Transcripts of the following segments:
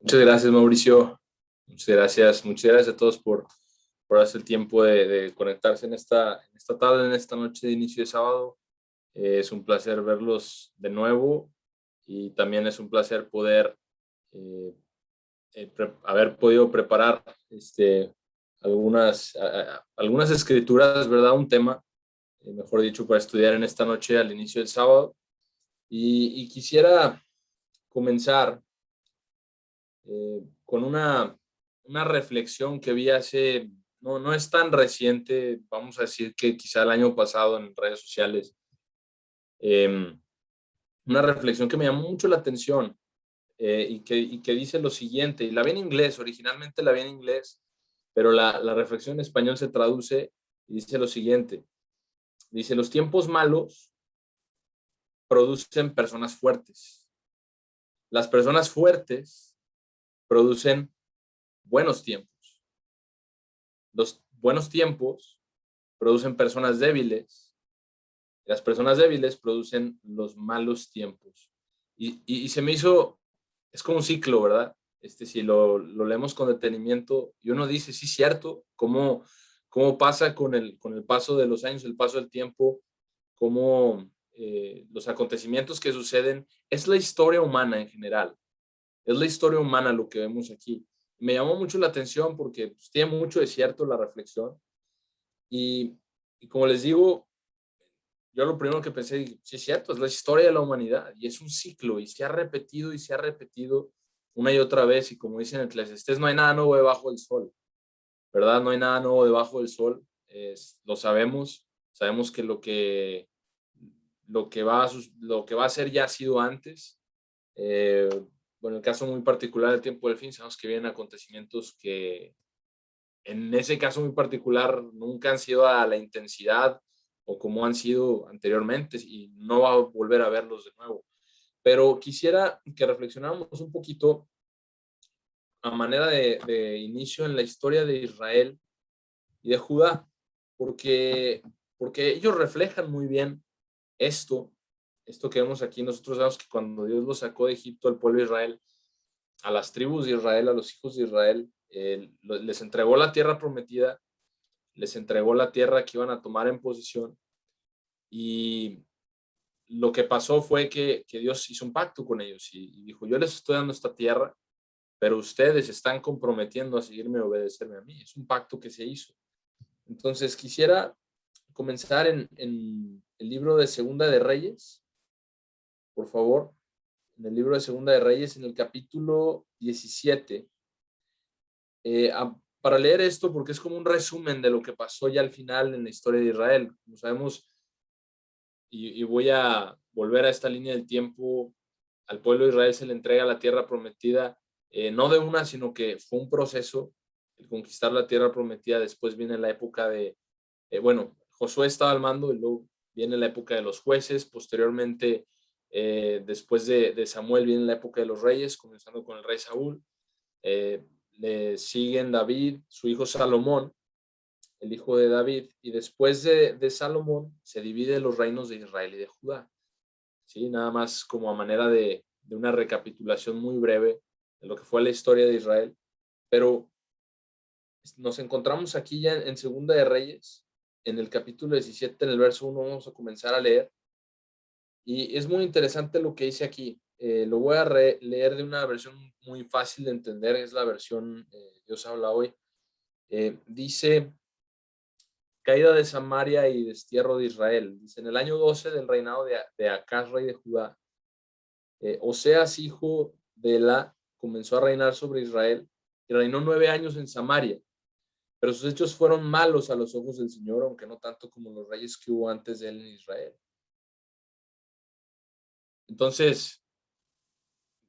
Muchas gracias, Mauricio. Muchas gracias a todos por hacer el tiempo de conectarse en esta tarde, en esta noche de inicio de sábado. Es un placer verlos de nuevo y también es un placer poder eh, haber podido preparar algunas escrituras, ¿verdad? Un tema, mejor dicho, para estudiar en esta noche al inicio del sábado. Y quisiera comenzar con una reflexión que vi hace, no es tan reciente, vamos a decir que quizá el año pasado en redes sociales, eh, una reflexión que me llamó mucho la atención y que dice lo siguiente, y la vi en inglés, originalmente la vi en inglés, pero la reflexión en español se traduce y dice lo siguiente, dice, los tiempos malos producen personas fuertes, las personas fuertes producen buenos tiempos. Los buenos tiempos producen personas débiles, y las personas débiles producen los malos tiempos. Y se me hizo, es como un ciclo, ¿verdad? Si lo leemos con detenimiento, y uno dice, sí, cierto, cómo pasa con el paso de los años, el paso del tiempo, cómo los acontecimientos que suceden, es la historia humana en general, es la historia humana lo que vemos aquí. Me llamó mucho la atención porque pues, tiene mucho de cierto la reflexión. Y, y como les digo, yo lo primero que pensé, sí es cierto, es la historia de la humanidad y es un ciclo y se ha repetido una y otra vez. Y como dicen en Eclesiastés, no hay nada nuevo debajo del sol, ¿verdad? No hay nada nuevo debajo del sol. Lo sabemos que lo que va a ser ya ha sido antes. Eh, bueno, en el caso muy particular del tiempo del fin, sabemos que vienen acontecimientos que en ese caso muy particular nunca han sido a la intensidad o como han sido anteriormente y no va a volver a verlos de nuevo. Pero quisiera que reflexionáramos un poquito a manera de inicio en la historia de Israel y de Judá, porque, porque ellos reflejan muy bien esto, esto que vemos aquí. Nosotros sabemos que cuando Dios los sacó de Egipto al pueblo de Israel, a las tribus de Israel, a los hijos de Israel, les entregó la tierra prometida, les entregó la tierra que iban a tomar en posesión y lo que pasó fue que Dios hizo un pacto con ellos y dijo, yo les estoy dando esta tierra, pero ustedes están comprometiendo a seguirme y obedecerme a mí. Es un pacto que se hizo. Entonces quisiera comenzar en el libro de Segunda de Reyes, por favor, en el libro de Segunda de Reyes, en el capítulo 17. Eh, a, para leer esto, porque es como un resumen de lo que pasó ya al final en la historia de Israel. Como sabemos, y voy a volver a esta línea del tiempo, al pueblo de Israel se le entrega la tierra prometida, no de una, sino que fue un proceso, el conquistar la tierra prometida. Después viene la época bueno, Josué estaba al mando y luego viene la época de los jueces, posteriormente, después de Samuel viene la época de los reyes, comenzando con el rey Saúl, le siguen David, su hijo Salomón, el hijo de David, y después de Salomón se divide los reinos de Israel y de Judá. ¿Sí? Nada más como a manera de una recapitulación muy breve de lo que fue la historia de Israel. Pero nos encontramos aquí ya en Segunda de Reyes, en el capítulo 17, en el verso 1, vamos a comenzar a leer. Y es muy interesante lo que dice aquí. Lo voy a leer de una versión muy fácil de entender, es la versión Dios habla hoy. Dice, caída de Samaria y destierro de Israel. Dice, en el año 12 del reinado de Acaz, rey de Judá, Oseas, hijo de Ela, comenzó a reinar sobre Israel y reinó 9 años en Samaria. Pero sus hechos fueron malos a los ojos del Señor, aunque no tanto como los reyes que hubo antes de él en Israel. Entonces,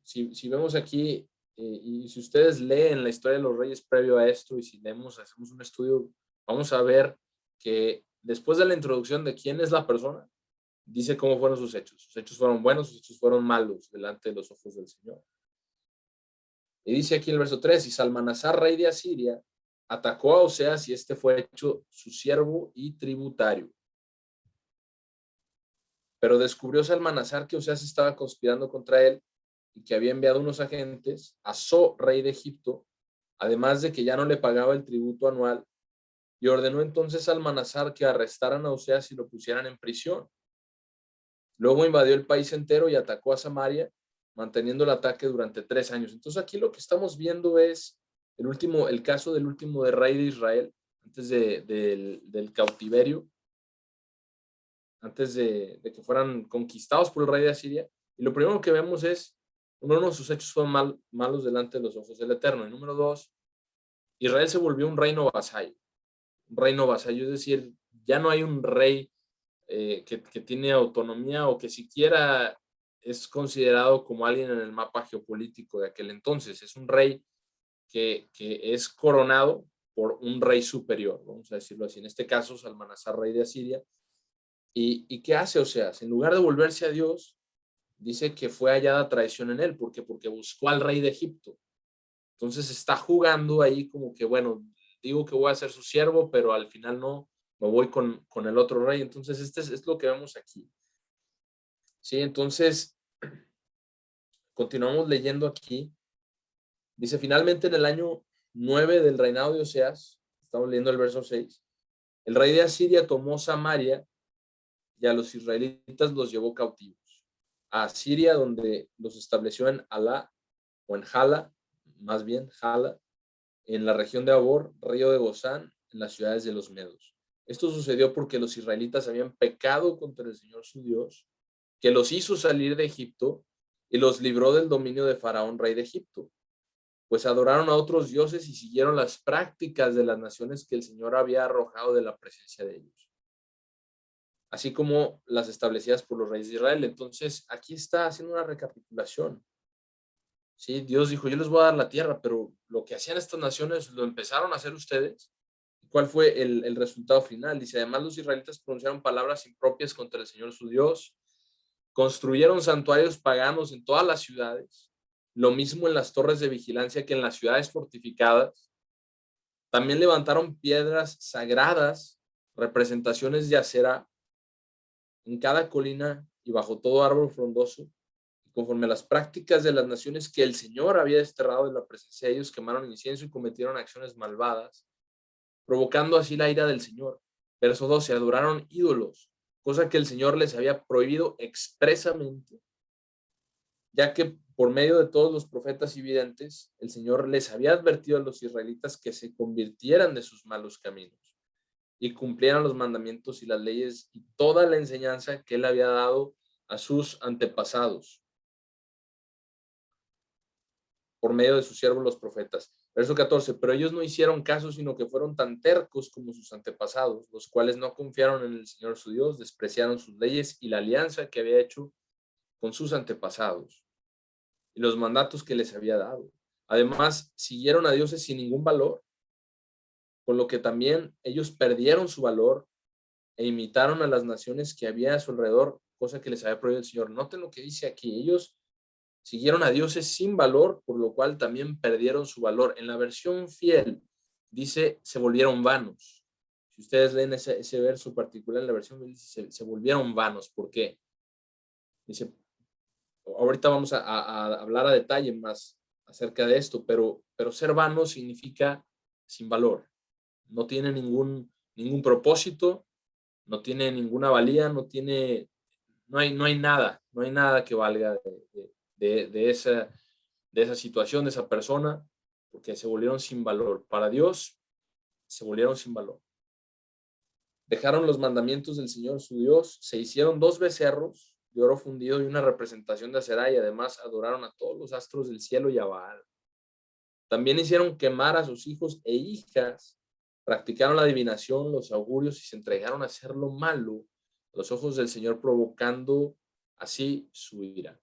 si vemos aquí, y si ustedes leen la historia de los reyes previo a esto, y si hacemos un estudio, vamos a ver que después de la introducción de quién es la persona, dice cómo fueron sus hechos. Sus hechos fueron buenos, sus hechos fueron malos delante de los ojos del Señor. Y dice aquí en el verso 3, y Salmanasar, rey de Asiria, atacó a Oseas y este fue hecho su siervo y tributario. Pero descubrió Salmanasar que Oseas estaba conspirando contra él y que había enviado unos agentes a So, rey de Egipto, además de que ya no le pagaba el tributo anual, y ordenó entonces a Almanasar que arrestaran a Oseas y lo pusieran en prisión. Luego invadió el país entero y atacó a Samaria, manteniendo el ataque durante 3 años. Entonces aquí lo que estamos viendo es el caso del último de rey de Israel, antes del cautiverio, antes de que fueran conquistados por el rey de Asiria. Y lo primero que vemos es, uno de sus hechos fueron malos delante de los ojos del Eterno. Y número 2, Israel se volvió un reino vasallo. Un reino vasallo, es decir, ya no hay un rey que tiene autonomía o que siquiera es considerado como alguien en el mapa geopolítico de aquel entonces. Es un rey que es coronado por un rey superior, vamos a decirlo así. En este caso, Salmanasar, rey de Asiria. ¿Y qué hace? O sea, en lugar de volverse a Dios, dice que fue hallada traición en él. ¿Por qué? Porque buscó al rey de Egipto. Entonces está jugando ahí como que, bueno, digo que voy a ser su siervo, pero al final no, me voy con el otro rey. Entonces, es lo que vemos aquí. Sí, entonces, continuamos leyendo aquí. Dice, finalmente en el año 9 del reinado de Oseas, estamos leyendo el verso 6, el rey de Asiria tomó Samaria y a los israelitas los llevó cautivos a Asiria, donde los estableció en Alá, o en Jala, más bien Jala, en la región de Abor, río de Gozán, en las ciudades de los Medos. Esto sucedió porque los israelitas habían pecado contra el Señor su Dios, que los hizo salir de Egipto y los libró del dominio de Faraón, rey de Egipto, pues adoraron a otros dioses y siguieron las prácticas de las naciones que el Señor había arrojado de la presencia de ellos, así como las establecidas por los reyes de Israel. Entonces, aquí está haciendo una recapitulación. Sí, Dios dijo, yo les voy a dar la tierra, pero lo que hacían estas naciones lo empezaron a hacer ustedes. ¿Cuál fue el resultado final? Dice, además los israelitas pronunciaron palabras impropias contra el Señor su Dios, construyeron santuarios paganos en todas las ciudades, lo mismo en las torres de vigilancia que en las ciudades fortificadas. También levantaron piedras sagradas, representaciones de acera en cada colina y bajo todo árbol frondoso. Conforme a las prácticas de las naciones que el Señor había desterrado de la presencia de ellos, quemaron incienso y cometieron acciones malvadas, provocando así la ira del Señor. Verso 12, adoraron ídolos, cosa que el Señor les había prohibido expresamente, ya que por medio de todos los profetas y videntes, el Señor les había advertido a los israelitas que se convirtieran de sus malos caminos y cumplieran los mandamientos y las leyes y toda la enseñanza que él había dado a sus antepasados por medio de sus siervos los profetas. Verso 14, pero ellos no hicieron caso, sino que fueron tan tercos como sus antepasados, los cuales no confiaron en el Señor su Dios, despreciaron sus leyes y la alianza que había hecho con sus antepasados y los mandatos que les había dado. Además, siguieron a dioses sin ningún valor, con lo que también ellos perdieron su valor e imitaron a las naciones que había a su alrededor, cosa que les había prohibido el Señor. Noten lo que dice aquí, ellos siguieron a dioses sin valor, por lo cual también perdieron su valor. En la versión fiel dice, se volvieron vanos. Si ustedes leen ese verso particular en la versión fiel, dice, se volvieron vanos. ¿Por qué? Dice, ahorita vamos a hablar a detalle más acerca de esto, pero ser vano significa sin valor. No tiene ningún propósito, no tiene ninguna valía, no hay nada que valga de esa situación, de esa persona, porque se volvieron sin valor. Para Dios, se volvieron sin valor. Dejaron los mandamientos del Señor su Dios, se hicieron 2 becerros de oro fundido y una representación de acera, y además adoraron a todos los astros del cielo y a Baal. También hicieron quemar a sus hijos e hijas, practicaron la adivinación, los augurios y se entregaron a hacer lo malo a los ojos del Señor, provocando así su ira.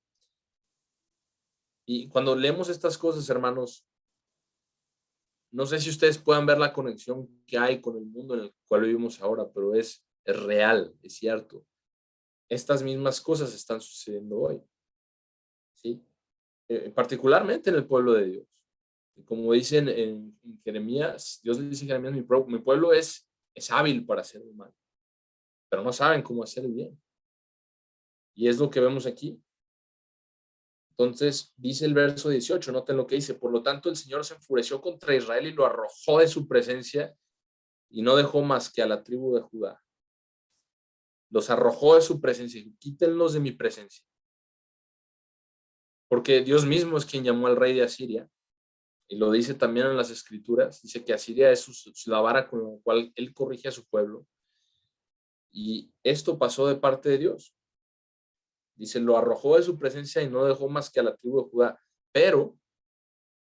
Y cuando leemos estas cosas, hermanos, no sé si ustedes puedan ver la conexión que hay con el mundo en el cual vivimos ahora, pero es real, es cierto. Estas mismas cosas están sucediendo hoy, ¿sí? Particularmente en el pueblo de Dios. Como dicen en Jeremías, Dios le dice a Jeremías, mi pueblo es hábil para hacer el mal, pero no saben cómo hacer el bien. Y es lo que vemos aquí. Entonces dice el verso 18, noten lo que dice: por lo tanto el Señor se enfureció contra Israel y lo arrojó de su presencia y no dejó más que a la tribu de Judá. Los arrojó de su presencia, quítenlos de mi presencia. Porque Dios mismo es quien llamó al rey de Asiria, y lo dice también en las Escrituras, dice que Asiria es la vara con la cual él corrige a su pueblo, y esto pasó de parte de Dios. Dice, lo arrojó de su presencia y no dejó más que a la tribu de Judá. Pero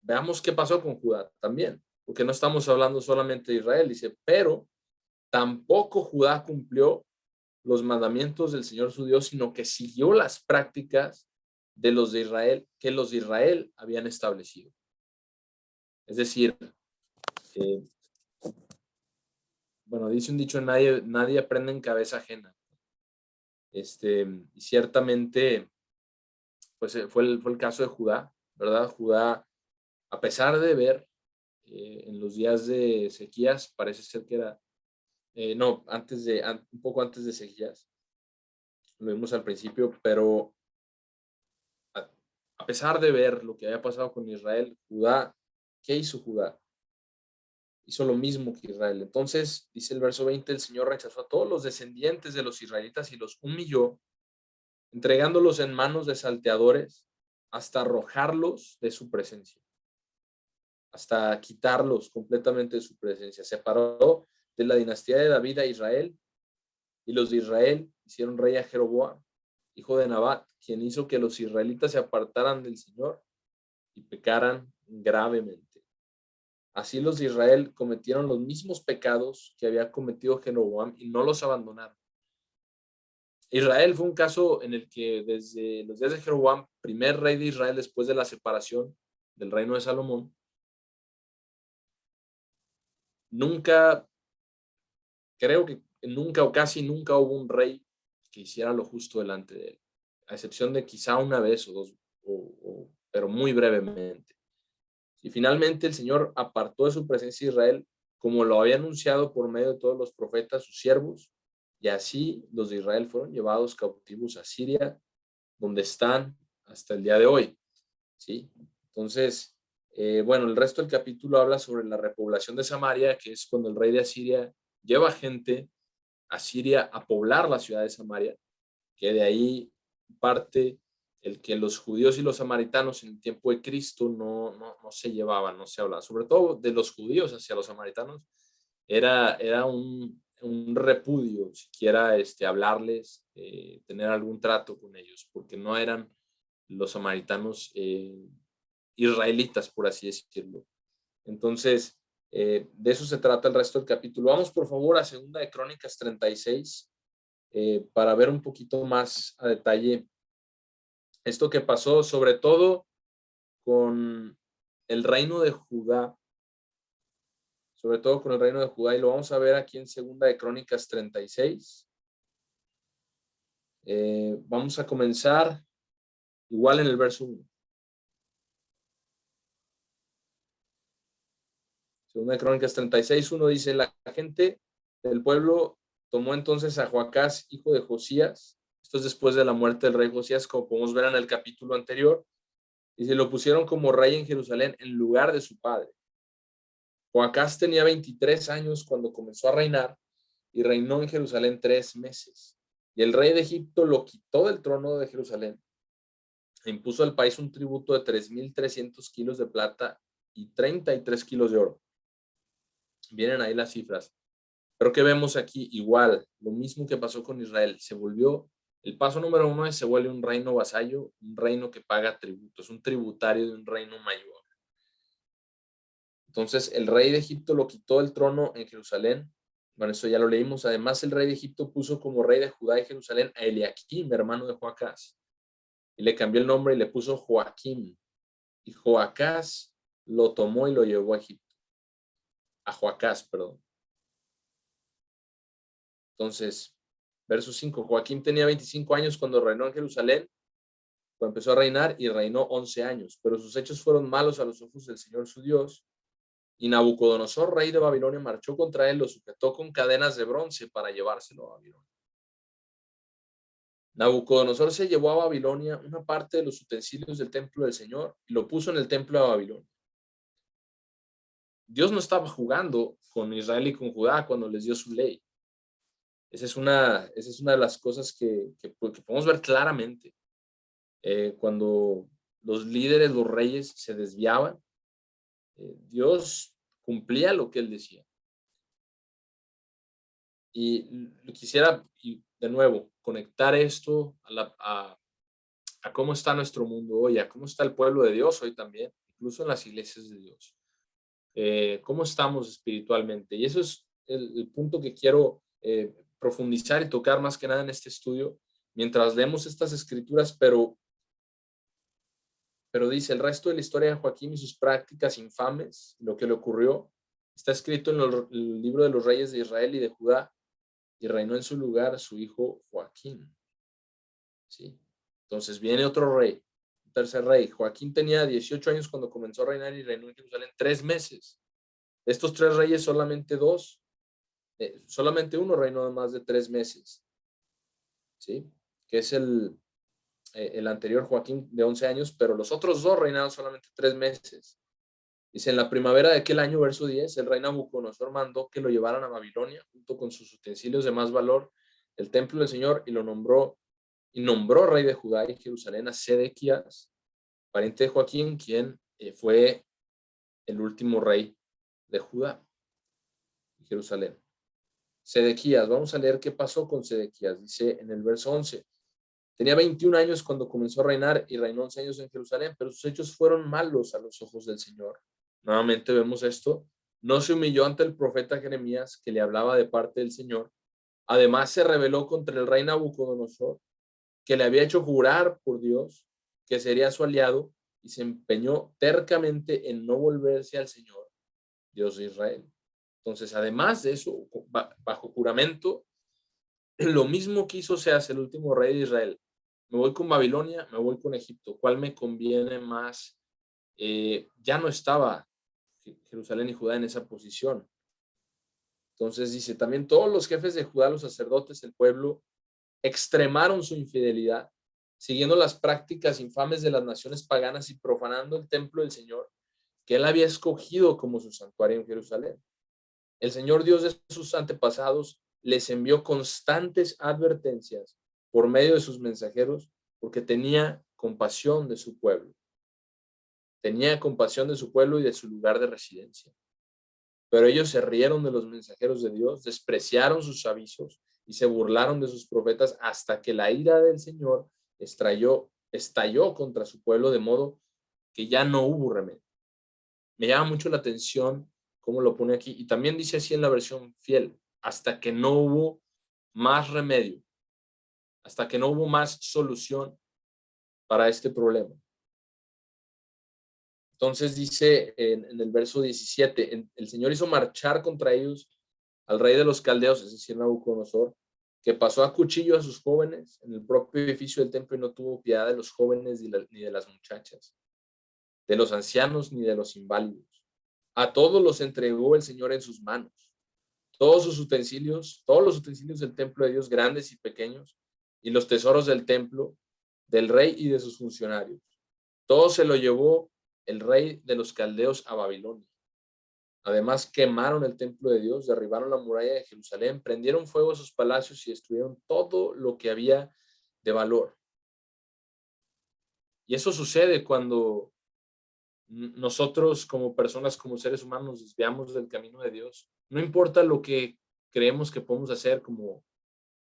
veamos qué pasó con Judá también, porque no estamos hablando solamente de Israel. Dice, pero tampoco Judá cumplió los mandamientos del Señor su Dios, sino que siguió las prácticas de los de Israel, que los de Israel habían establecido. Es decir, eh, bueno, dice un dicho, nadie aprende en cabeza ajena. Y ciertamente, pues fue el caso de Judá, ¿verdad? Judá, a pesar de ver en los días de Ezequías, parece ser que era, no, un poco antes de Ezequías, lo vimos al principio, pero a pesar de ver lo que había pasado con Israel, Judá, ¿qué hizo Judá? Hizo lo mismo que Israel. Entonces, dice el verso 20, el Señor rechazó a todos los descendientes de los israelitas y los humilló, entregándolos en manos de salteadores hasta arrojarlos de su presencia, hasta quitarlos completamente de su presencia. Separó de la dinastía de David a Israel, y los de Israel hicieron rey a Jeroboam, hijo de Nabat, quien hizo que los israelitas se apartaran del Señor y pecaran gravemente. Así los de Israel cometieron los mismos pecados que había cometido Jeroboam y no los abandonaron. Israel fue un caso en el que desde los días de Jeroboam, primer rey de Israel después de la separación del reino de Salomón, nunca, creo que nunca o casi nunca hubo un rey que hiciera lo justo delante de él, a excepción de quizá una vez o dos, pero muy brevemente. Y finalmente el Señor apartó de su presencia a Israel, como lo había anunciado por medio de todos los profetas, sus siervos, y así los de Israel fueron llevados cautivos a Siria, donde están hasta el día de hoy. ¿Sí? Entonces, bueno, el resto del capítulo habla sobre la repoblación de Samaria, que es cuando el rey de Asiria lleva gente a Siria a poblar la ciudad de Samaria, que de ahí parte el que los judíos y los samaritanos en el tiempo de Cristo no se llevaban, no se hablaba, sobre todo de los judíos hacia los samaritanos, era un repudio siquiera hablarles, tener algún trato con ellos, porque no eran los samaritanos israelitas, por así decirlo. Entonces, de eso se trata el resto del capítulo. Vamos, por favor, a Segunda de Crónicas 36, para ver un poquito más a detalle esto que pasó, sobre todo con el reino de Judá, sobre todo con el reino de Judá, y lo vamos a ver aquí en Segunda de Crónicas 36. Vamos a comenzar igual en el verso 1. Segunda de Crónicas 36, 1 dice, la gente del pueblo tomó entonces a Joacás, hijo de Josías, esto es después de la muerte del rey Josías, como podemos ver en el capítulo anterior, y se lo pusieron como rey en Jerusalén en lugar de su padre. Joacás tenía 23 años cuando comenzó a reinar y reinó en Jerusalén 3 meses. Y el rey de Egipto lo quitó del trono de Jerusalén e impuso al país un tributo de 3,300 kilos de plata y 33 kilos de oro. Vienen ahí las cifras. Pero ¿qué vemos aquí? Igual, lo mismo que pasó con Israel. El paso número 1 es se vuelve un reino vasallo, un reino que paga tributos, un tributario de un reino mayor. Entonces, el rey de Egipto lo quitó del trono en Jerusalén. Bueno, eso ya lo leímos. Además, el rey de Egipto puso como rey de Judá y Jerusalén a Eliaquim, hermano de Joacás. Y le cambió el nombre y le puso Joaquín. Y Joacás lo tomó y lo llevó a Egipto. A Joacás, perdón. Entonces, verso 5. Joaquín tenía 25 años cuando reinó en Jerusalén, cuando empezó a reinar, y reinó 11 años. Pero sus hechos fueron malos a los ojos del Señor su Dios. Y Nabucodonosor, rey de Babilonia, marchó contra él, lo sujetó con cadenas de bronce para llevárselo a Babilonia. Nabucodonosor se llevó a Babilonia una parte de los utensilios del templo del Señor y lo puso en el templo de Babilonia. Dios no estaba jugando con Israel y con Judá cuando les dio su ley. Esa es una de las cosas que podemos ver claramente. Cuando los líderes, los reyes se desviaban, Dios cumplía lo que él decía. Y quisiera, de nuevo, conectar esto a cómo está nuestro mundo hoy, a cómo está el pueblo de Dios hoy también, incluso en las iglesias de Dios. Cómo estamos espiritualmente. Y eso es el punto que quiero profundizar y tocar más que nada en este estudio, mientras leemos estas escrituras, pero dice, el resto de la historia de Joaquín y sus prácticas infames, lo que le ocurrió, está escrito en el libro de los reyes de Israel y de Judá, y reinó en su lugar su hijo Joaquín. ¿Sí? Entonces viene otro rey, un tercer rey. Joaquín tenía 18 años cuando comenzó a reinar y reinó en Jerusalén 3 meses. De estos 3 reyes, solamente uno reinó más de 3 meses. ¿Sí? Que es el anterior Joaquín de 11 años, pero los otros 2 reinaron solamente 3 meses. Dice, en la primavera de aquel año, verso 10, el rey Nabucodonosor mandó que lo llevaran a Babilonia, junto con sus utensilios de más valor, el templo del Señor, y nombró rey de Judá y Jerusalén a Sedequías, pariente de Joaquín, quien fue el último rey de Judá y Jerusalén. Sedequías, vamos a leer qué pasó con Sedequías. Dice en el verso 11, tenía 21 años cuando comenzó a reinar y reinó 11 años en Jerusalén, pero sus hechos fueron malos a los ojos del Señor. Nuevamente vemos esto. No se humilló ante el profeta Jeremías, que le hablaba de parte del Señor. Además se rebeló contra el rey Nabucodonosor, que le había hecho jurar por Dios que sería su aliado, y se empeñó tercamente en no volverse al Señor, Dios de Israel. Entonces, además de eso, bajo juramento, lo mismo que hizo Seas, el último rey de Israel. Me voy con Babilonia, me voy con Egipto. ¿Cuál me conviene más? Ya no estaba Jerusalén y Judá en esa posición. Entonces dice, también todos los jefes de Judá, los sacerdotes, el pueblo, extremaron su infidelidad, siguiendo las prácticas infames de las naciones paganas y profanando el templo del Señor, que él había escogido como su santuario en Jerusalén. El Señor Dios de sus antepasados les envió constantes advertencias por medio de sus mensajeros, porque tenía compasión de su pueblo. Tenía compasión de su pueblo y de su lugar de residencia. Pero ellos se rieron de los mensajeros de Dios, despreciaron sus avisos y se burlaron de sus profetas hasta que la ira del Señor estalló contra su pueblo, de modo que ya no hubo remedio. Me llama mucho la atención cómo lo pone aquí, y también dice así en la versión fiel, hasta que no hubo más remedio, hasta que no hubo más solución para este problema. Entonces dice en el verso 17, el Señor hizo marchar contra ellos al rey de los caldeos, es decir, Nabucodonosor, que pasó a cuchillo a sus jóvenes en el propio edificio del templo y no tuvo piedad de los jóvenes ni de las muchachas, de los ancianos ni de los inválidos. A todos los entregó el Señor en sus manos. Todos los utensilios del templo de Dios, grandes y pequeños, y los tesoros del templo, del rey y de sus funcionarios. Todo se lo llevó el rey de los caldeos a Babilonia. Además, quemaron el templo de Dios, derribaron la muralla de Jerusalén, prendieron fuego a sus palacios y destruyeron todo lo que había de valor. Y eso sucede cuando nosotros como personas, como seres humanos, nos desviamos del camino de Dios. No importa lo que creemos que podemos hacer, como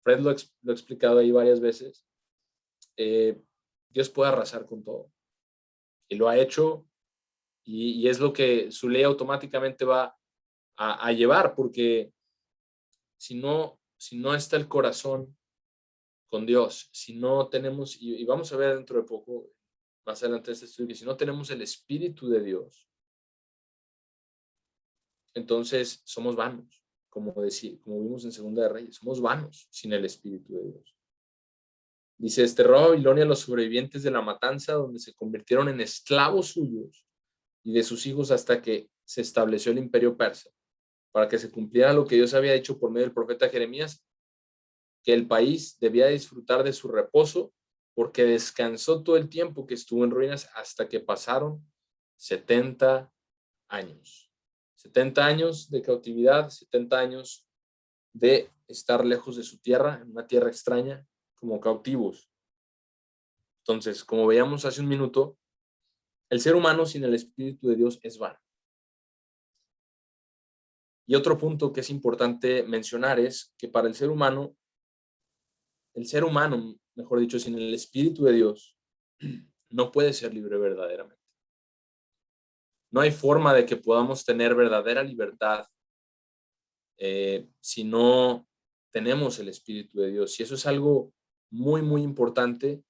Fred lo ha explicado ahí varias veces, Dios puede arrasar con todo. Y lo ha hecho, y es lo que su ley automáticamente va a llevar, porque si no está el corazón con Dios, si no tenemos, y vamos a ver dentro de poco, más adelante de este estudio, que si no tenemos el Espíritu de Dios, entonces somos vanos, como vimos en Segunda de Reyes, somos vanos sin el Espíritu de Dios. Dice, desterró a Babilonia a los sobrevivientes de la matanza, donde se convirtieron en esclavos suyos y de sus hijos hasta que se estableció el imperio persa, para que se cumpliera lo que Dios había hecho por medio del profeta Jeremías. que el país debía disfrutar de su reposo porque descansó todo el tiempo que estuvo en ruinas hasta que pasaron 70 años. 70 años de cautividad, 70 años de estar lejos de su tierra, en una tierra extraña, como cautivos. Entonces, como veíamos hace un minuto, el ser humano sin el Espíritu de Dios es vano. Y otro punto que es importante mencionar es que para el ser humano, mejor dicho, sin el Espíritu de Dios, no puede ser libre verdaderamente. No hay forma de que podamos tener verdadera libertad si no tenemos el Espíritu de Dios. Y eso es algo muy, muy importante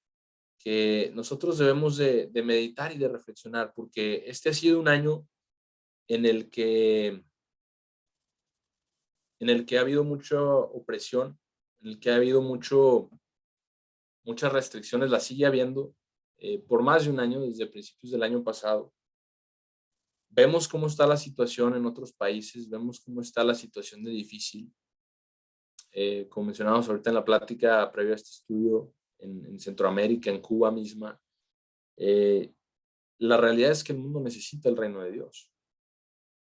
que nosotros debemos de meditar y de reflexionar, porque este ha sido un año en el que, ha habido mucha opresión, en el que ha habido muchas restricciones, las sigue habiendo por más de un año, desde principios del año pasado. Vemos cómo está la situación en otros países, vemos cómo está la situación de difícil. Como mencionamos ahorita en la plática previa a este estudio, en Centroamérica, en Cuba misma, la realidad es que el mundo necesita el reino de Dios.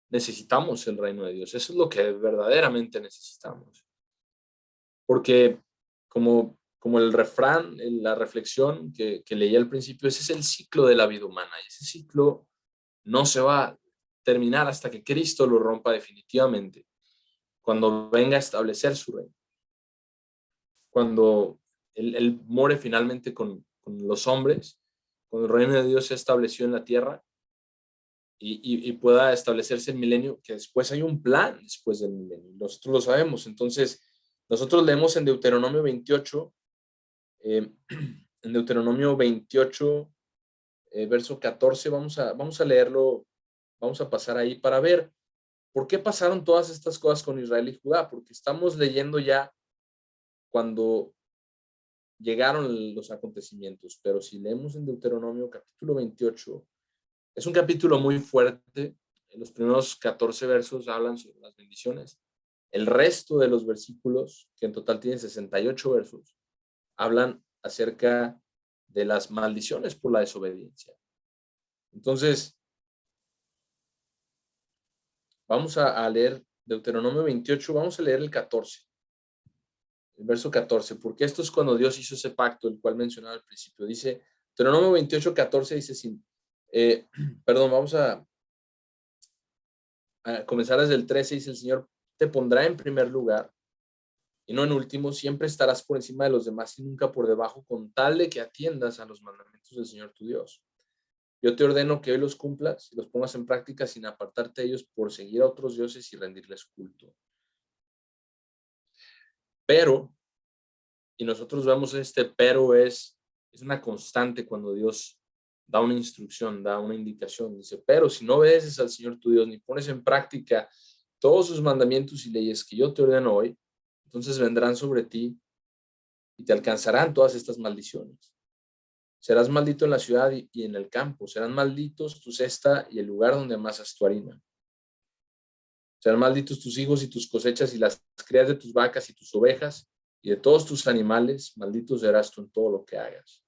Necesitamos el reino de Dios. Eso es lo que verdaderamente necesitamos. Porque como el refrán, la reflexión que leí al principio, ese es el ciclo de la vida humana. Y ese ciclo no se va a terminar hasta que Cristo lo rompa definitivamente, cuando venga a establecer su reino. Cuando Él more finalmente con los hombres, cuando el reino de Dios se estableció en la tierra y pueda establecerse el milenio, que después hay un plan después del milenio. Nosotros lo sabemos. Entonces, nosotros leemos en Deuteronomio 28, en Deuteronomio 28, verso 14, vamos a leerlo, vamos a pasar ahí para ver por qué pasaron todas estas cosas con Israel y Judá, porque estamos leyendo ya cuando llegaron los acontecimientos, pero si leemos en Deuteronomio capítulo 28, es un capítulo muy fuerte. En los primeros 14 versos hablan sobre las bendiciones. El resto de los versículos, que en total tienen 68 versos, hablan acerca de las maldiciones por la desobediencia. Entonces, vamos a leer Deuteronomio 28, vamos a leer el 14. El verso 14, porque esto es cuando Dios hizo ese pacto, el cual mencionaba al principio. Dice, Deuteronomio 28, 14, dice, vamos a comenzar desde el 13, dice, el Señor te pondrá en primer lugar y no en último, siempre estarás por encima de los demás y nunca por debajo, con tal de que atiendas a los mandamientos del Señor tu Dios. Yo te ordeno que hoy los cumplas y los pongas en práctica sin apartarte de ellos por seguir a otros dioses y rendirles culto. Pero, y nosotros vemos pero es una constante cuando Dios da una instrucción, da una indicación. Dice, pero si no obedeces al Señor tu Dios ni pones en práctica todos sus mandamientos y leyes que yo te ordeno hoy, entonces vendrán sobre ti y te alcanzarán todas estas maldiciones. Serás maldito en la ciudad y en el campo. Serán malditos tu cesta y el lugar donde amasas tu harina. Serán malditos tus hijos y tus cosechas y las crías de tus vacas y tus ovejas y de todos tus animales. Maldito serás tú en todo lo que hagas.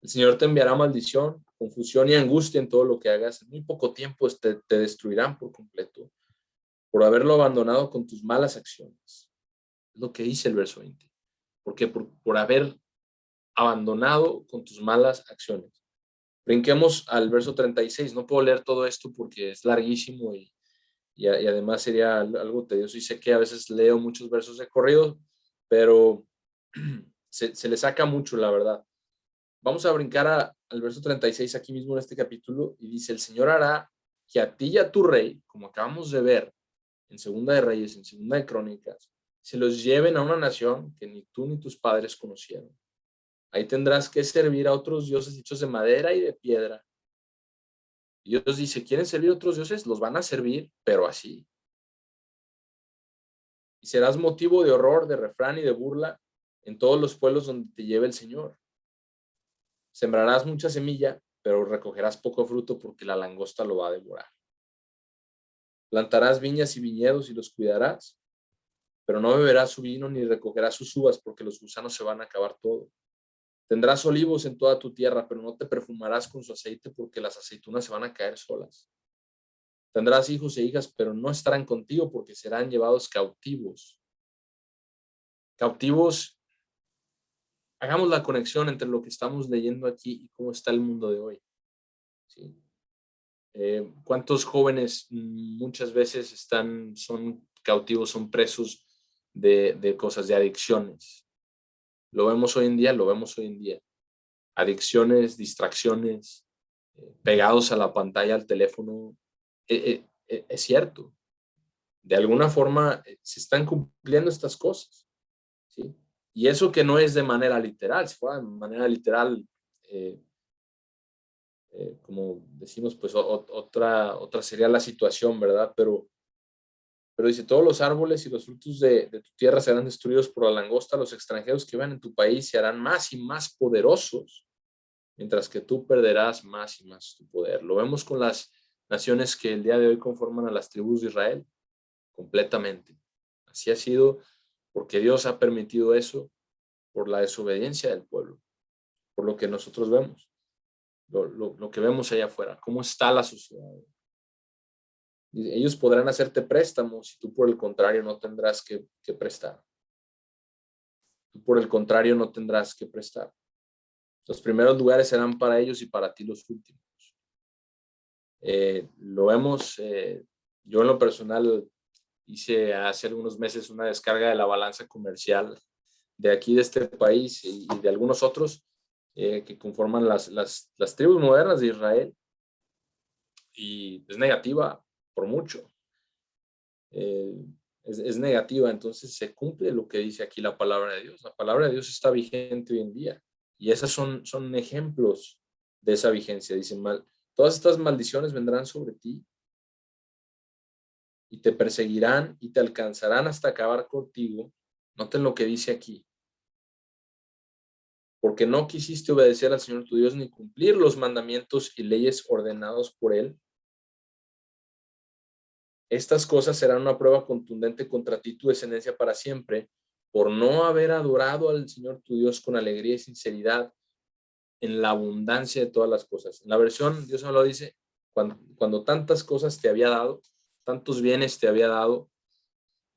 El Señor te enviará maldición, confusión y angustia en todo lo que hagas. En muy poco tiempo te destruirán por completo por haberlo abandonado con tus malas acciones. Es lo que dice el verso 20. Porque por haber abandonado con tus malas acciones. Brinquemos al verso 36. No puedo leer todo esto porque es larguísimo y además sería algo tedioso. Y sé que a veces leo muchos versos de corrido, pero se le saca mucho, la verdad. Vamos a brincar al verso 36 aquí mismo en este capítulo y dice, el Señor hará que a ti y a tu rey, como acabamos de ver en Segunda de Reyes, en Segunda de Crónicas, se los lleven a una nación que ni tú ni tus padres conocieron. Ahí tendrás que servir a otros dioses hechos de madera y de piedra. Y Dios dice, ¿quieren servir a otros dioses? Los van a servir, pero así. Y serás motivo de horror, de refrán y de burla en todos los pueblos donde te lleve el Señor. Sembrarás mucha semilla, pero recogerás poco fruto porque la langosta lo va a devorar. Plantarás viñas y viñedos y los cuidarás, pero no beberás su vino ni recogerás sus uvas, porque los gusanos se van a acabar todo. Tendrás olivos en toda tu tierra, pero no te perfumarás con su aceite, porque las aceitunas se van a caer solas. Tendrás hijos e hijas, pero no estarán contigo, porque serán llevados cautivos. Cautivos, hagamos la conexión entre lo que estamos leyendo aquí y cómo está el mundo de hoy. ¿Sí? ¿Cuántos jóvenes muchas veces son cautivos, son presos de cosas, de adicciones? Lo vemos hoy en día, lo vemos hoy en día. Adicciones, distracciones, pegados a la pantalla, al teléfono. Es cierto. De alguna forma se están cumpliendo estas cosas. ¿Sí? Y eso que no es de manera literal. Si fuera de manera literal, como decimos, pues otra sería la situación, ¿verdad? Pero dice, todos los árboles y los frutos de tu tierra serán destruidos por la langosta, los extranjeros que vivan en tu país se harán más y más poderosos, mientras que tú perderás más y más tu poder. Lo vemos con las naciones que el día de hoy conforman a las tribus de Israel, completamente. Así ha sido porque Dios ha permitido eso por la desobediencia del pueblo, por lo que nosotros vemos, lo que vemos allá afuera, cómo está la sociedad. Ellos podrán hacerte préstamos y tú por el contrario no tendrás que prestar. Tú por el contrario no tendrás que prestar. Los primeros lugares serán para ellos y para ti los últimos. Lo vemos, yo en lo personal hice hace algunos meses una descarga de la balanza comercial de aquí, de este país y de algunos otros que conforman las tribus modernas de Israel. Y es negativa por mucho. Es negativa, entonces se cumple lo que dice aquí la palabra de Dios. La palabra de Dios está vigente hoy en día y esas son ejemplos de esa vigencia. Dicen, todas estas maldiciones vendrán sobre ti y te perseguirán y te alcanzarán hasta acabar contigo. Noten lo que dice aquí. Porque no quisiste obedecer al Señor tu Dios ni cumplir los mandamientos y leyes ordenados por Él. Estas cosas serán una prueba contundente contra ti, tu descendencia para siempre, por no haber adorado al Señor tu Dios con alegría y sinceridad en la abundancia de todas las cosas. En la versión, Dios me lo dice, cuando tantas cosas te había dado, tantos bienes te había dado.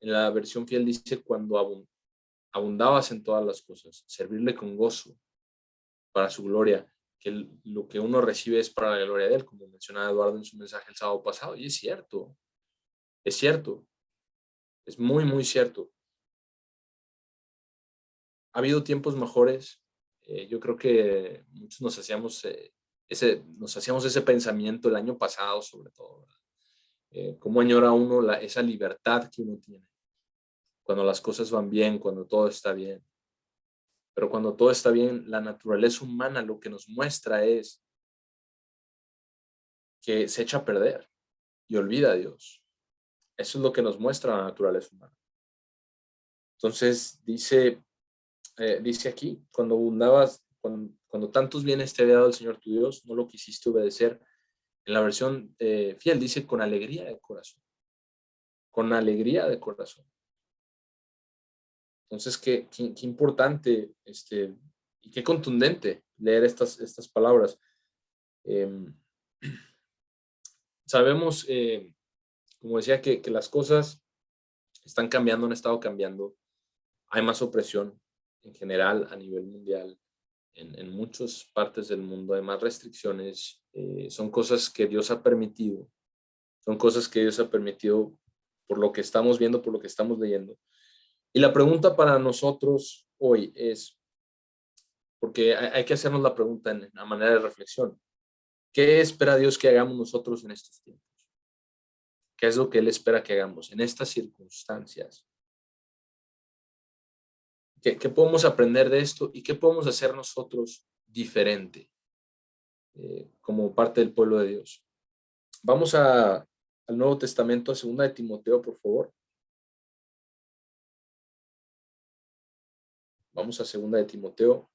En la versión fiel dice, cuando abundabas en todas las cosas, servirle con gozo para su gloria, que lo que uno recibe es para la gloria de Él, como mencionaba Eduardo en su mensaje el sábado pasado, y es cierto, es muy, muy cierto. Ha habido tiempos mejores. Yo creo que muchos nos hacíamos ese pensamiento el año pasado, sobre todo. Cómo añora uno esa libertad que uno tiene cuando las cosas van bien, cuando todo está bien. Pero cuando todo está bien, la naturaleza humana lo que nos muestra es que se echa a perder y olvida a Dios. Eso es lo que nos muestra la naturaleza humana. Entonces dice aquí, cuando abundabas, cuando tantos bienes te había dado el Señor tu Dios, no lo quisiste obedecer. En la versión fiel dice con alegría de corazón. Con alegría de corazón. Entonces, qué importante y qué contundente leer estas palabras. Sabemos, como decía, que las cosas están cambiando, han estado cambiando. Hay más opresión en general a nivel mundial. En muchas partes del mundo hay más restricciones. Son cosas que Dios ha permitido. Son cosas que Dios ha permitido por lo que estamos viendo, por lo que estamos leyendo. Y la pregunta para nosotros hoy es, porque hay que hacernos la pregunta a manera de reflexión. ¿Qué espera Dios que hagamos nosotros en estos tiempos? ¿Qué es lo que Él espera que hagamos en estas circunstancias? ¿Qué podemos aprender de esto y qué podemos hacer nosotros diferente como parte del pueblo de Dios? Vamos al Nuevo Testamento, a 2 de Timoteo, por favor. Vamos a 2 de Timoteo.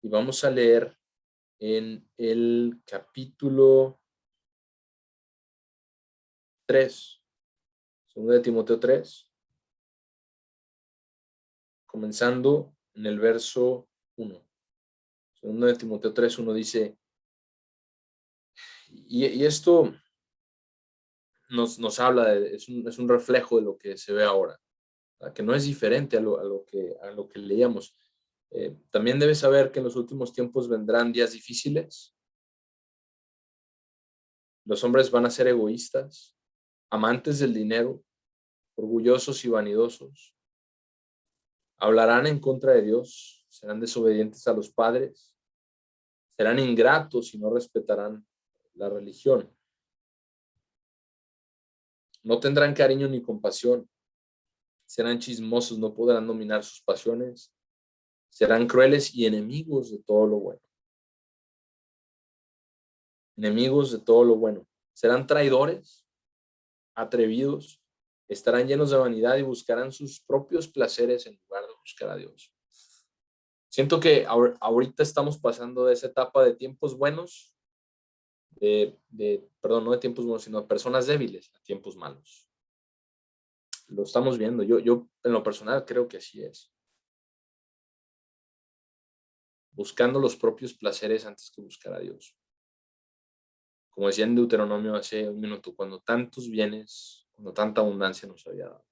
Y vamos a leer en el capítulo 3. 2 de Timoteo 3, comenzando en el verso 1. 2 de Timoteo 3, 1 dice, y esto nos habla, es un reflejo de lo que se ve ahora, que no es diferente a lo que leíamos. También debes saber que en los últimos tiempos vendrán días difíciles. Los hombres van a ser egoístas, amantes del dinero, orgullosos y vanidosos. Hablarán en contra de Dios, serán desobedientes a los padres, serán ingratos y no respetarán la religión. No tendrán cariño ni compasión, serán chismosos, no podrán dominar sus pasiones, serán crueles y enemigos de todo lo bueno. Enemigos de todo lo bueno. Serán traidores, atrevidos, estarán llenos de vanidad y buscarán sus propios placeres en lugar de buscar a Dios. Siento que ahorita estamos pasando de esa etapa de tiempos buenos, perdón, no de tiempos buenos, sino de personas débiles a tiempos malos. Lo estamos viendo. Yo en lo personal creo que así es. Buscando los propios placeres antes que buscar a Dios. Como decía en Deuteronomio hace un minuto, cuando tantos bienes, cuando tanta abundancia nos había dado.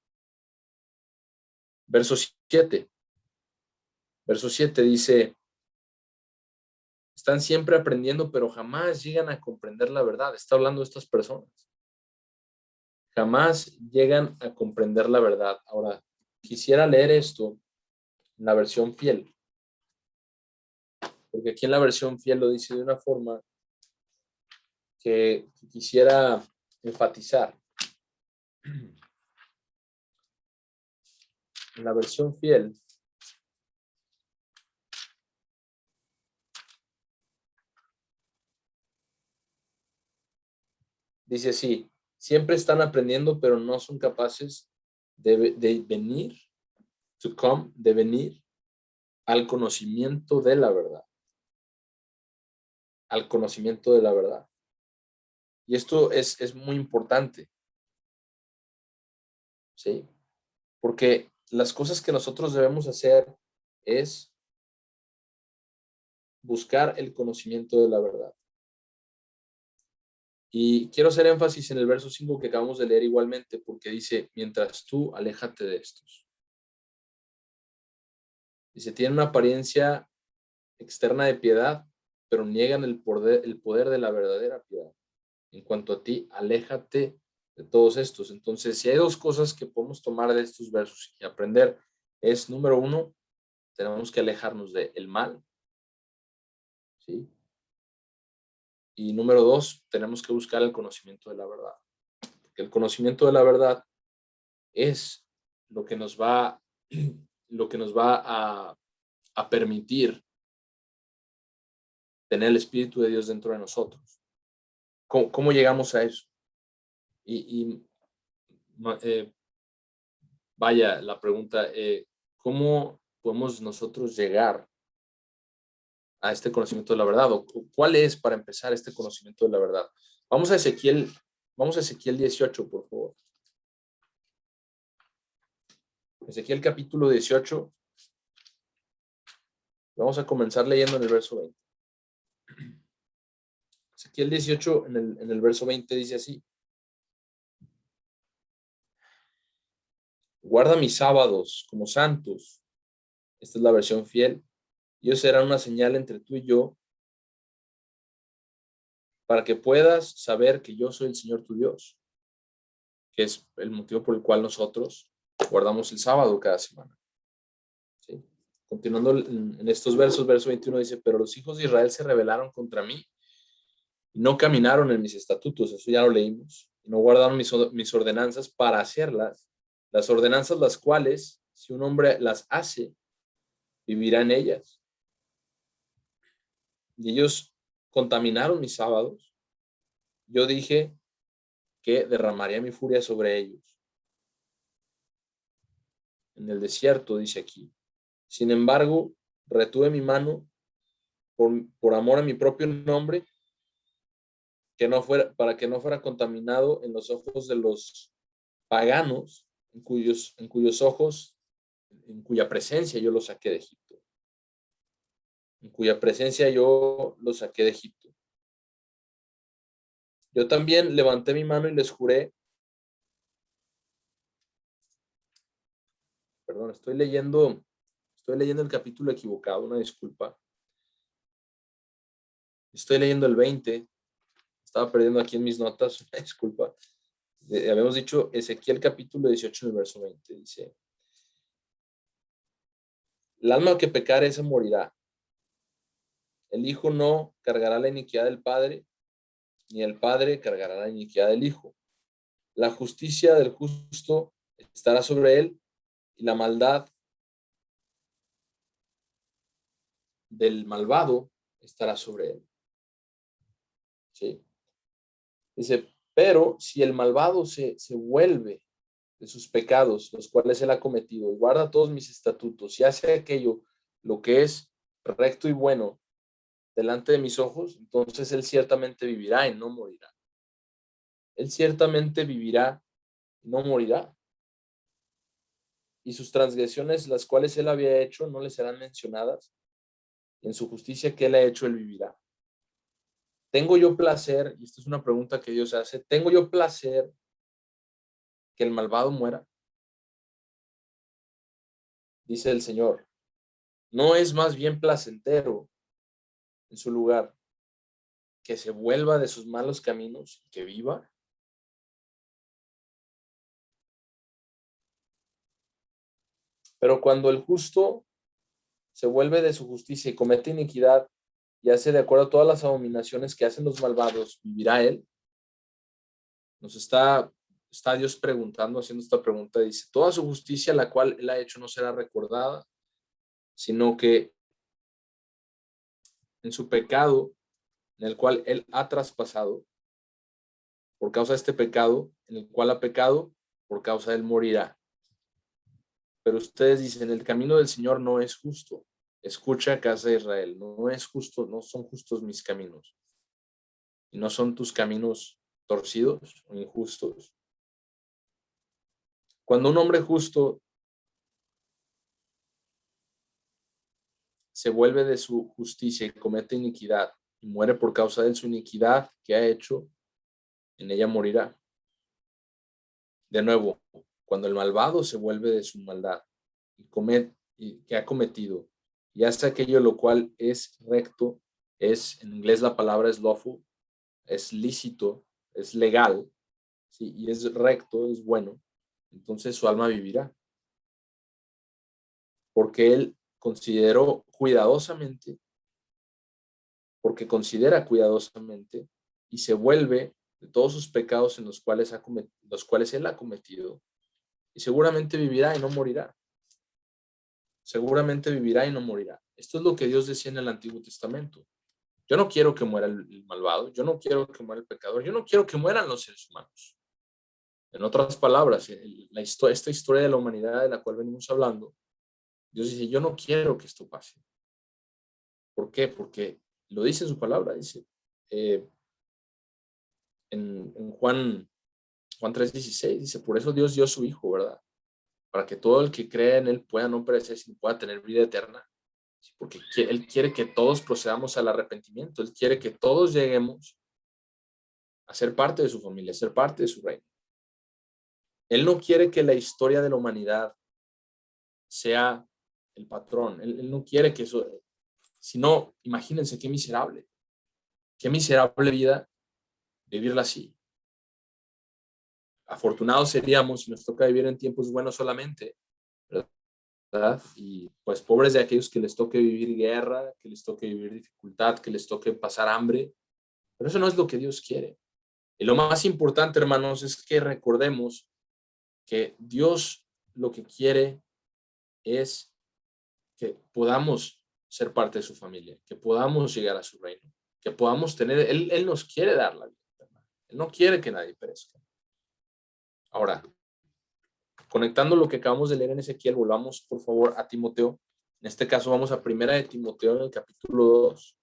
Verso 7. Verso 7 dice, están siempre aprendiendo, pero jamás llegan a comprender la verdad. Está hablando de estas personas. Jamás llegan a comprender la verdad. Ahora, quisiera leer esto en la versión fiel. Porque aquí en la versión fiel lo dice de una forma que quisiera enfatizar. En la versión fiel dice así, siempre están aprendiendo, pero no son capaces de venir, de venir al conocimiento de la verdad. Al conocimiento de la verdad. Y esto es muy importante. ¿Sí? Porque las cosas que nosotros debemos hacer es buscar el conocimiento de la verdad. Y quiero hacer énfasis en el verso 5 que acabamos de leer igualmente, porque dice, mientras tú, aléjate de estos. Dice, tienen una apariencia externa de piedad, pero niegan el poder de la verdadera piedad. En cuanto a ti, aléjate de todos estos. Entonces, si hay dos cosas que podemos tomar de estos versos y aprender, es número 1, tenemos que alejarnos del mal, ¿sí? Y número 2, tenemos que buscar el conocimiento de la verdad. Porque el conocimiento de la verdad es lo que nos va, a permitir tener el Espíritu de Dios dentro de nosotros. ¿Cómo llegamos a eso? Vaya, la pregunta, ¿cómo podemos nosotros llegar a este conocimiento de la verdad? ¿O cuál es, para empezar, este conocimiento de la verdad? Vamos a Ezequiel 18, por favor. Ezequiel capítulo 18. Vamos a comenzar leyendo en el verso 20. Ezequiel 18, en el verso 20 dice así. Guarda mis sábados como santos. Esta es la versión fiel. Ellos serán una señal entre tú y yo para que puedas saber que yo soy el Señor tu Dios, que es el motivo por el cual nosotros guardamos el sábado cada semana. ¿Sí? Continuando en estos versos, verso 21 dice, pero los hijos de Israel se rebelaron contra mí y no caminaron en mis estatutos, eso ya lo leímos, y no guardaron mis ordenanzas para hacerlas, las ordenanzas las cuales, si un hombre las hace, vivirá en ellas. Y ellos contaminaron mis sábados. Yo dije que derramaría mi furia sobre ellos. En el desierto, dice aquí. Sin embargo, retuve mi mano por amor a mi propio nombre, para que no fuera contaminado en los ojos de los paganos en cuyos ojos, en cuya presencia yo los saqué de Egipto. En cuya presencia yo los saqué de Egipto. Yo también levanté mi mano y les juré. Perdón, estoy leyendo el capítulo equivocado, una disculpa. Estoy leyendo el 20. Estaba perdiendo aquí en mis notas, una disculpa. Habíamos dicho Ezequiel capítulo 18 en el verso 20. Dice, el alma que pecare ese morirá. El hijo no cargará la iniquidad del padre, ni el padre cargará la iniquidad del hijo. La justicia del justo estará sobre él, y la maldad del malvado estará sobre él. ¿Sí? Dice, pero si el malvado se vuelve de sus pecados, los cuales él ha cometido, y guarda todos mis estatutos, y hace aquello, lo que es recto y bueno delante de mis ojos, entonces él ciertamente vivirá y no morirá. Él ciertamente vivirá y no morirá. Y sus transgresiones, las cuales él había hecho, no le serán mencionadas. Y en su justicia que él ha hecho, él vivirá. ¿Tengo yo placer? Y esta es una pregunta que Dios hace. ¿Tengo yo placer que el malvado muera? Dice el Señor. ¿No es más bien placentero en su lugar que se vuelva de sus malos caminos y que viva? Pero cuando el justo se vuelve de su justicia y comete iniquidad y hace de acuerdo a todas las abominaciones que hacen los malvados, ¿vivirá él? Nos está Dios preguntando, haciendo esta pregunta. Dice, toda su justicia, la cual él ha hecho, no será recordada, sino que en su pecado, en el cual él ha traspasado, por causa de este pecado, en el cual ha pecado, por causa de él morirá. Pero ustedes dicen, el camino del Señor no es justo. Escucha, casa de Israel, no es justo, no son justos mis caminos. Y no son tus caminos torcidos o injustos. Cuando un hombre justo se vuelve de su justicia y comete iniquidad y muere por causa de su iniquidad que ha hecho, en ella morirá. De nuevo, cuando el malvado se vuelve de su maldad y que ha cometido y hace aquello lo cual es recto, en inglés la palabra es lawful, es lícito, es legal, ¿sí? Y es recto, es bueno, entonces su alma vivirá. Porque él considera cuidadosamente y se vuelve de todos sus pecados en los cuales él ha cometido, y seguramente vivirá y no morirá. Seguramente vivirá y no morirá. Esto es lo que Dios decía en el Antiguo Testamento. Yo no quiero que muera el malvado, yo no quiero que muera el pecador, yo no quiero que mueran los seres humanos. En otras palabras, esta historia de la humanidad de la cual venimos hablando, Dios dice, yo no quiero que esto pase. ¿Por qué? Porque lo dice en su palabra, dice en Juan 3:16, dice, por eso Dios dio a su Hijo, ¿verdad? Para que todo el que cree en Él pueda no perecer, sino pueda tener vida eterna. Porque Él quiere que todos procedamos al arrepentimiento, Él quiere que todos lleguemos a ser parte de su familia, a ser parte de su reino. Él no quiere que la historia de la humanidad sea el patrón, Él no quiere que eso, si no, imagínense qué miserable vida vivirla así. Afortunados seríamos si nos toca vivir en tiempos buenos solamente, ¿verdad? Y pues pobres de aquellos que les toque vivir guerra, que les toque vivir dificultad, que les toque pasar hambre, pero eso no es lo que Dios quiere. Y lo más importante, hermanos, es que recordemos que Dios lo que quiere es que podamos ser parte de su familia, que podamos llegar a su reino, que podamos Él nos quiere dar la vida, Él no quiere que nadie perezca. Ahora, conectando lo que acabamos de leer en Ezequiel, volvamos por favor a Timoteo. En este caso vamos a Primera de Timoteo en el capítulo 2.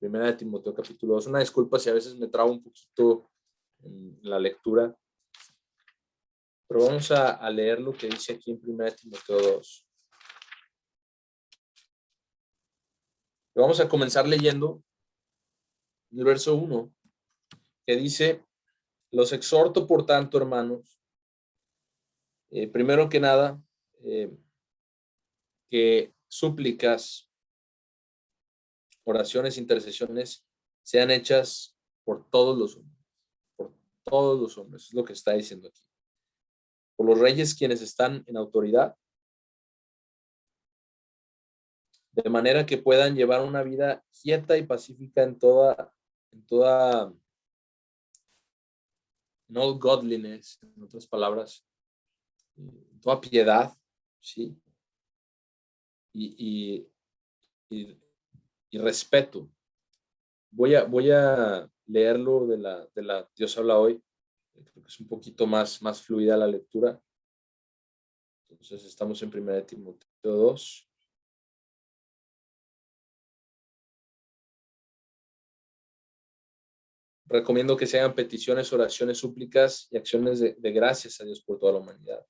Primera de Timoteo capítulo 2. Una disculpa si a veces me trabo un poquito en la lectura, pero vamos a leer lo que dice aquí en 1 Timoteo 2. Vamos a comenzar leyendo el verso 1, que dice: los exhorto, por tanto, hermanos, primero que nada, que súplicas, oraciones, intercesiones sean hechas por todos los hombres, por todos los hombres, es lo que está diciendo aquí. Por los reyes, quienes están en autoridad, de manera que puedan llevar una vida quieta y pacífica en toda en all godliness, en otras palabras, toda piedad, ¿sí? Y respeto. Voy a leerlo de la Dios habla hoy. Creo que es un poquito más fluida la lectura. Entonces estamos en 1 Timoteo 2. Recomiendo que se hagan peticiones, oraciones, súplicas y acciones de gracias a Dios por toda la humanidad.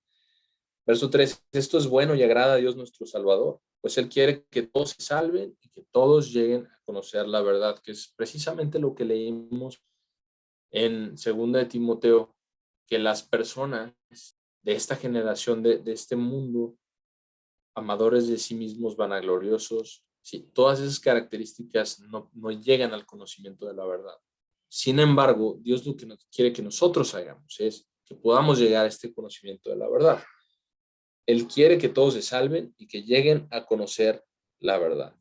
Verso 3, esto es bueno y agrada a Dios nuestro Salvador, pues Él quiere que todos se salven y que todos lleguen a conocer la verdad, que es precisamente lo que leímos en 2 Timoteo, que las personas de esta generación, de este mundo, amadores de sí mismos, vanagloriosos, sí, todas esas características no llegan al conocimiento de la verdad. Sin embargo, Dios lo que quiere que nosotros hagamos es que podamos llegar a este conocimiento de la verdad. Él quiere que todos se salven y que lleguen a conocer la verdad.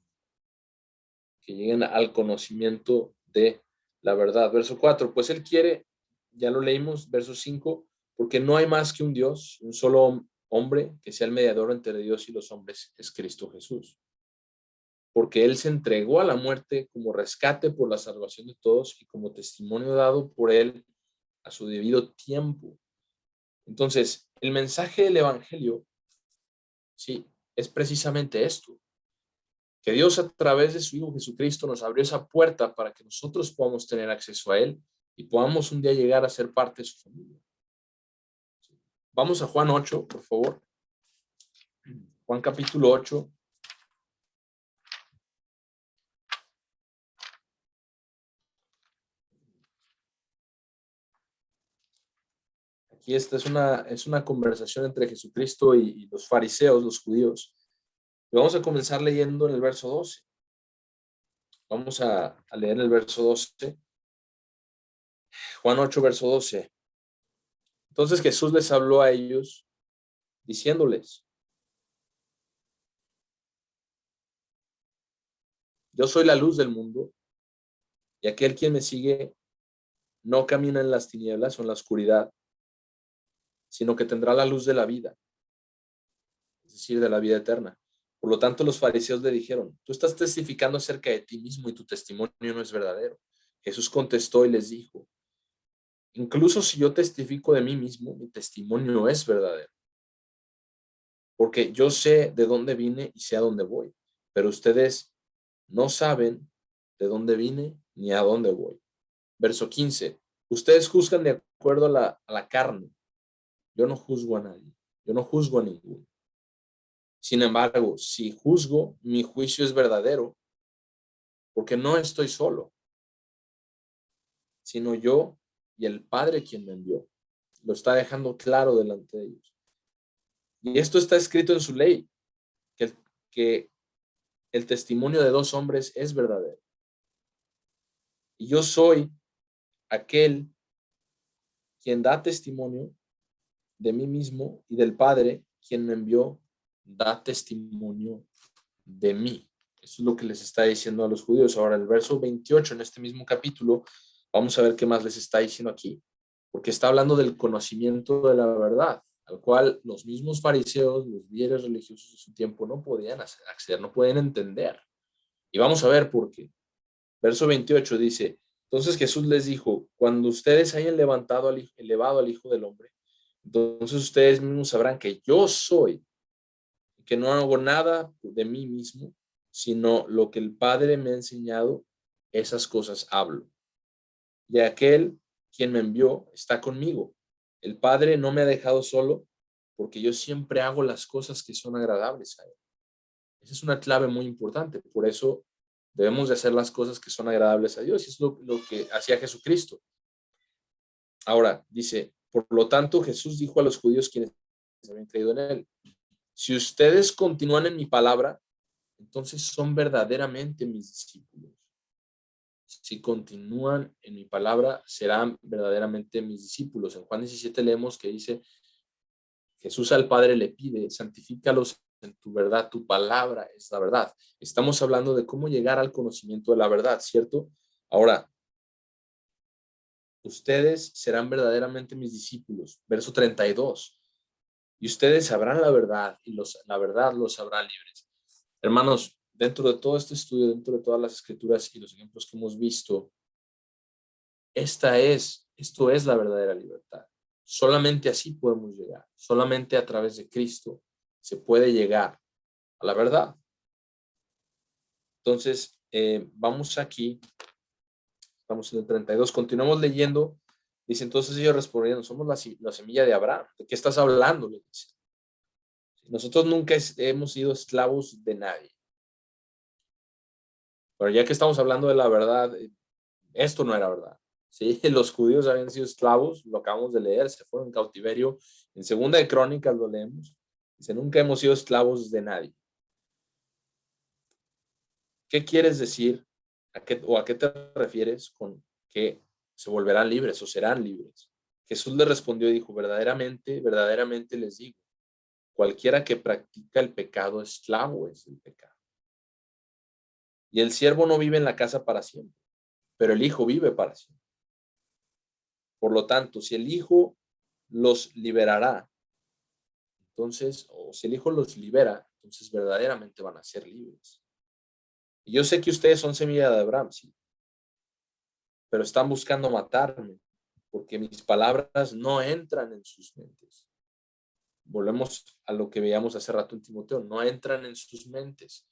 Que lleguen al conocimiento de la verdad. Verso 4, pues Él quiere, ya lo leímos, verso 5, porque no hay más que un Dios, un solo hombre que sea el mediador entre Dios y los hombres, es Cristo Jesús. Porque Él se entregó a la muerte como rescate por la salvación de todos y como testimonio dado por Él a su debido tiempo. Entonces, el mensaje del Evangelio, sí, es precisamente esto, que Dios a través de su Hijo Jesucristo nos abrió esa puerta para que nosotros podamos tener acceso a Él y podamos un día llegar a ser parte de su familia. Vamos a Juan 8, por favor. Juan capítulo 8. Aquí esta es una conversación entre Jesucristo y los fariseos, los judíos. Y vamos a comenzar leyendo en el verso 12. Vamos a leer el verso 12. Juan 8, verso 12. Entonces Jesús les habló a ellos diciéndoles: yo soy la luz del mundo, y aquel quien me sigue no camina en las tinieblas o en la oscuridad, sino que tendrá la luz de la vida, es decir, de la vida eterna. Por lo tanto, los fariseos le dijeron: tú estás testificando acerca de ti mismo y tu testimonio no es verdadero. Jesús contestó y les dijo: incluso si yo testifico de mí mismo, mi testimonio es verdadero, porque yo sé de dónde vine y sé a dónde voy, pero ustedes no saben de dónde vine ni a dónde voy. Verso 15. Ustedes juzgan de acuerdo a la carne. Yo no juzgo a nadie. Yo no juzgo a ninguno. Sin embargo, si juzgo, mi juicio es verdadero, porque no estoy solo, sino yo y el Padre quien me envió. Lo está dejando claro delante de ellos. Y esto está escrito en su ley, que el testimonio de dos hombres es verdadero. Y yo soy aquel quien da testimonio de mí mismo, y del Padre quien me envió da testimonio de mí. Eso es lo que les está diciendo a los judíos. Ahora, el verso 28 en este mismo capítulo, vamos a ver qué más les está diciendo aquí, porque está hablando del conocimiento de la verdad, al cual los mismos fariseos, los líderes religiosos de su tiempo, no podían acceder, no pueden entender. Y vamos a ver por qué. Verso 28 dice: entonces Jesús les dijo: cuando ustedes hayan elevado al Hijo del Hombre, entonces ustedes mismos sabrán que yo soy, que no hago nada de mí mismo, sino lo que el Padre me ha enseñado, esas cosas hablo. Y aquel quien me envió, está conmigo. El Padre no me ha dejado solo porque yo siempre hago las cosas que son agradables a Él. Esa es una clave muy importante. Por eso debemos de hacer las cosas que son agradables a Dios. Y es lo que hacía Jesucristo. Ahora, dice, por lo tanto, Jesús dijo a los judíos quienes habían creído en Él, si ustedes continúan en mi palabra, entonces son verdaderamente mis discípulos. Si continúan en mi palabra, serán verdaderamente mis discípulos. En Juan 17 leemos que dice, Jesús al Padre le pide, santifícalos en tu verdad, tu palabra es la verdad. Estamos hablando de cómo llegar al conocimiento de la verdad, ¿cierto? Ahora, ustedes serán verdaderamente mis discípulos. Verso 32. Y ustedes sabrán la verdad y la verdad los hará libres. Hermanos, dentro de todo este estudio, dentro de todas las escrituras y los ejemplos que hemos visto, esto es la verdadera libertad. Solamente así podemos llegar. Solamente a través de Cristo se puede llegar a la verdad. Entonces, vamos aquí, estamos en el 32, continuamos leyendo. Dice, entonces ellos respondieron, somos la semilla de Abraham. ¿De qué estás hablando? Le dice. Nosotros nunca hemos sido esclavos de nadie. Pero ya que estamos hablando de la verdad, esto no era verdad. ¿Sí? Los judíos habían sido esclavos, lo acabamos de leer, se fueron en cautiverio. En Segunda de Crónicas lo leemos. Dice, nunca hemos sido esclavos de nadie. ¿Qué quieres decir? ¿A qué te refieres con que se volverán libres o serán libres? Jesús le respondió y dijo, verdaderamente, verdaderamente les digo, cualquiera que practica el pecado, esclavo es el pecado. Y el siervo no vive en la casa para siempre, pero el Hijo vive para siempre. Por lo tanto, si el Hijo los liberará, entonces, o si el Hijo los libera, entonces verdaderamente van a ser libres. Y yo sé que ustedes son semilla de Abraham, sí, pero están buscando matarme, porque mis palabras no entran en sus mentes. Volvemos a lo que veíamos hace rato en Timoteo, no entran en sus mentes,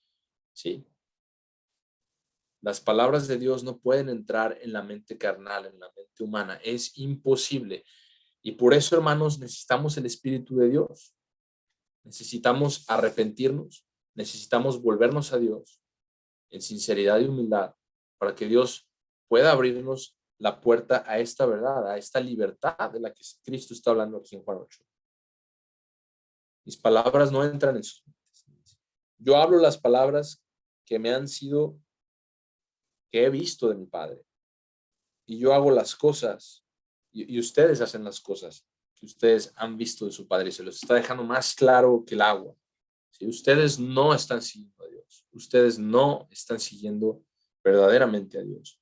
¿sí? Las palabras de Dios no pueden entrar en la mente carnal, en la mente humana, es imposible. Y por eso, hermanos, necesitamos el Espíritu de Dios. Necesitamos arrepentirnos, necesitamos volvernos a Dios en sinceridad y humildad para que Dios pueda abrirnos la puerta a esta verdad, a esta libertad de la que Cristo está hablando aquí en Juan 8. Mis palabras no entran en sus mentes. Yo hablo las palabras que me han sido, que he visto de mi Padre. Y yo hago las cosas, y ustedes hacen las cosas que ustedes han visto de su Padre. Y se los está dejando más claro que el agua. Si ustedes no están siguiendo a Dios, ustedes no están siguiendo verdaderamente a Dios.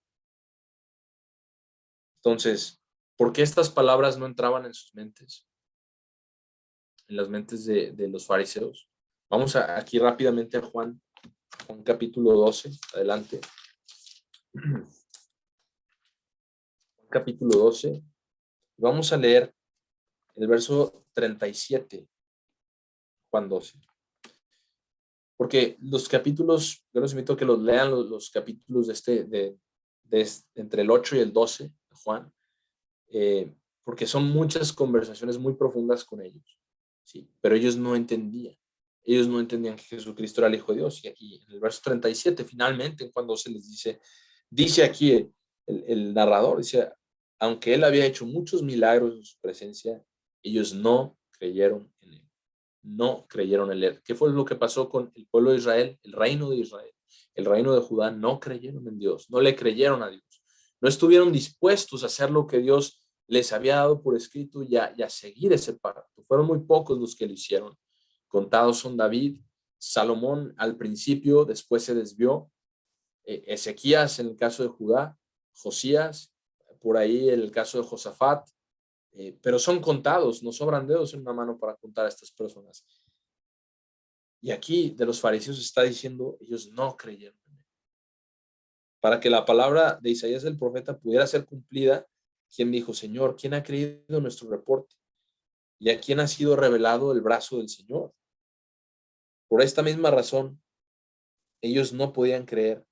Entonces, ¿por qué estas palabras no entraban en sus mentes? En las mentes de los fariseos. Vamos aquí rápidamente a Juan capítulo 12, adelante. Capítulo 12. Vamos a leer el verso 37, Juan 12. Porque los capítulos, yo los invito a que los lean, los capítulos entre el 8 y el 12 de Juan, porque son muchas conversaciones muy profundas con ellos, ¿sí? Pero ellos no entendían. Ellos no entendían que Jesucristo era el Hijo de Dios. Y aquí en el verso 37, finalmente, cuando se les dice aquí el narrador, dice, aunque él había hecho muchos milagros en su presencia, ellos no creyeron en él. No creyeron en él. ¿Qué fue lo que pasó con el pueblo de Israel, el reino de Israel? El reino de Judá no creyeron en Dios, no le creyeron a Dios. No estuvieron dispuestos a hacer lo que Dios les había dado por escrito y a seguir ese pacto. Fueron muy pocos los que lo hicieron. Contados son David, Salomón al principio, después se desvió, Ezequías en el caso de Judá, Josías, por ahí en el caso de Josafat, pero son contados, no sobran dedos en una mano para contar a estas personas. Y aquí de los fariseos está diciendo, ellos no creyeron en él. Para que la palabra de Isaías el profeta pudiera ser cumplida, quien dijo, Señor, ¿quién ha creído nuestro reporte? ¿Y a quién ha sido revelado el brazo del Señor? Por esta misma razón, ellos no podían creer,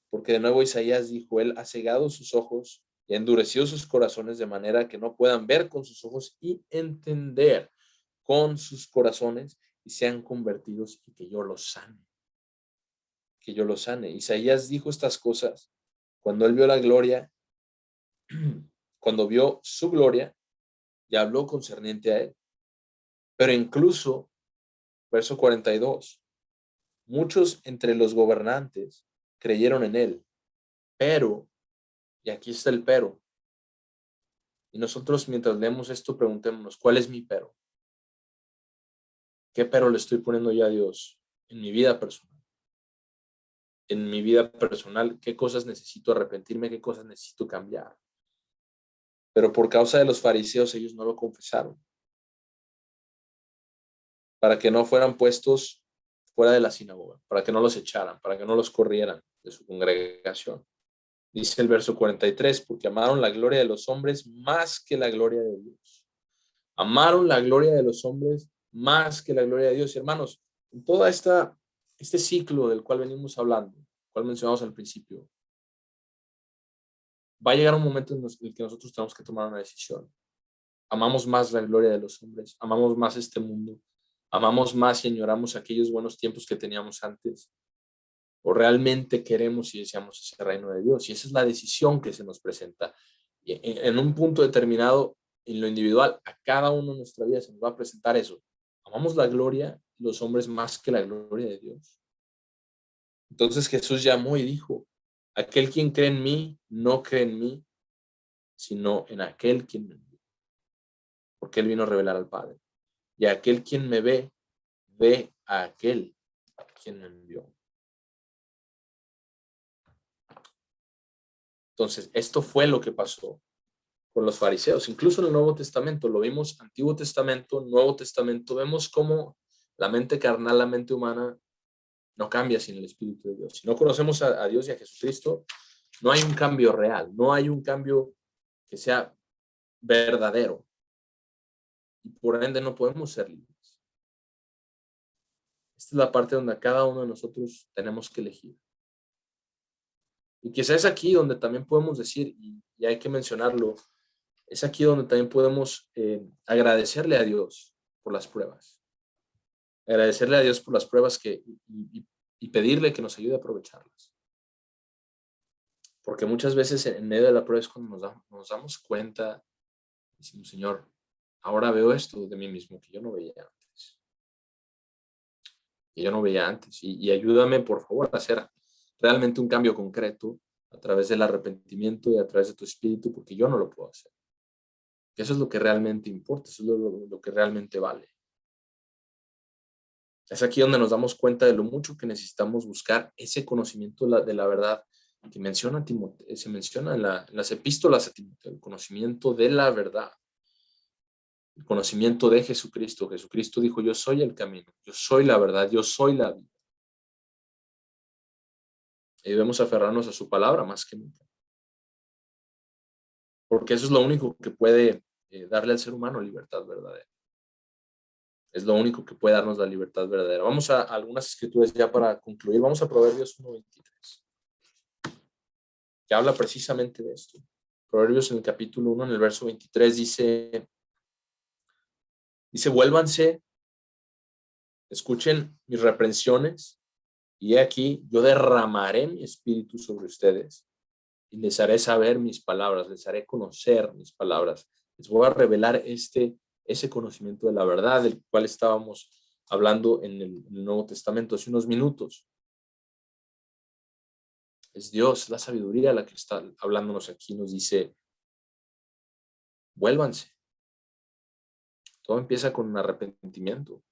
porque de nuevo Isaías dijo, Él ha cegado sus ojos y ha endurecido sus corazones de manera que no puedan ver con sus ojos y entender con sus corazones y sean convertidos y que yo los sane. Que yo los sane. Isaías dijo estas cosas cuando él vio la gloria, cuando vio su gloria y habló concerniente a él. Pero incluso, verso 42, muchos entre los gobernantes creyeron en él, pero, y aquí está el pero, y nosotros mientras leemos esto preguntémonos, ¿cuál es mi pero? ¿Qué pero le estoy poniendo yo a Dios en mi vida personal? En mi vida personal, ¿qué cosas necesito arrepentirme? ¿Qué cosas necesito cambiar? Pero por causa de los fariseos ellos no lo confesaron, para que no fueran puestos fuera de la sinagoga, para que no los echaran, para que no los corrieran de su congregación. Dice el verso 43, porque amaron la gloria de los hombres más que la gloria de Dios. Amaron la gloria de los hombres más que la gloria de Dios. Y hermanos, en todo este ciclo del cual venimos hablando, cual mencionamos al principio, va a llegar un momento en el que nosotros tenemos que tomar una decisión. Amamos más la gloria de los hombres, amamos más este mundo, amamos más y añoramos aquellos buenos tiempos que teníamos antes, o realmente queremos y deseamos ese reino de Dios. Y esa es la decisión que se nos presenta. Y en un punto determinado, en lo individual, a cada uno de nuestra vida se nos va a presentar eso. Amamos la gloria de los hombres más que la gloria de Dios. Entonces Jesús llamó y dijo, aquel quien cree en mí, no cree en mí, sino en aquel quien me envió. Porque él vino a revelar al Padre. Y aquel quien me ve, ve a aquel quien me envió. Entonces, esto fue lo que pasó con los fariseos. Incluso en el Nuevo Testamento, lo vimos, Antiguo Testamento, Nuevo Testamento, vemos cómo la mente carnal, la mente humana, no cambia sin el Espíritu de Dios. Si no conocemos a Dios y a Jesucristo, no hay un cambio real, no hay un cambio que sea verdadero. Y por ende no podemos ser libres. Esta es la parte donde cada uno de nosotros tenemos que elegir. Y quizás es aquí donde también podemos decir, y hay que mencionarlo, es aquí donde también podemos agradecerle a Dios por las pruebas. Agradecerle a Dios por las pruebas y pedirle que nos ayude a aprovecharlas. Porque muchas veces en medio de la prueba es cuando nos damos cuenta, decimos, Señor, ahora veo esto de mí mismo que yo no veía antes. Que yo no veía antes. Y ayúdame, por favor, a hacer realmente un cambio concreto a través del arrepentimiento y a través de tu espíritu, porque yo no lo puedo hacer. Que eso es lo que realmente importa, eso es lo que realmente vale. Es aquí donde nos damos cuenta de lo mucho que necesitamos buscar ese conocimiento de la verdad que menciona Timoteo, se menciona en las epístolas a Timoteo, el conocimiento de la verdad, el conocimiento de Jesucristo. Jesucristo dijo, yo soy el camino, yo soy la verdad, yo soy la vida. Y debemos aferrarnos a su palabra más que nunca. Porque eso es lo único que puede darle al ser humano libertad verdadera. Es lo único que puede darnos la libertad verdadera. Vamos a algunas escrituras ya para concluir. Vamos a Proverbios 1:23, que habla precisamente de esto. Proverbios en el capítulo 1, en el verso 23, dice, vuélvanse, escuchen mis reprensiones, y aquí yo derramaré mi espíritu sobre ustedes, y les haré saber mis palabras, les haré conocer mis palabras. Les voy a revelar ese conocimiento de la verdad del cual estábamos hablando en el Nuevo Testamento hace unos minutos. Es Dios, la sabiduría la que está hablándonos aquí. Nos dice, vuélvanse. Todo empieza con un arrepentimiento.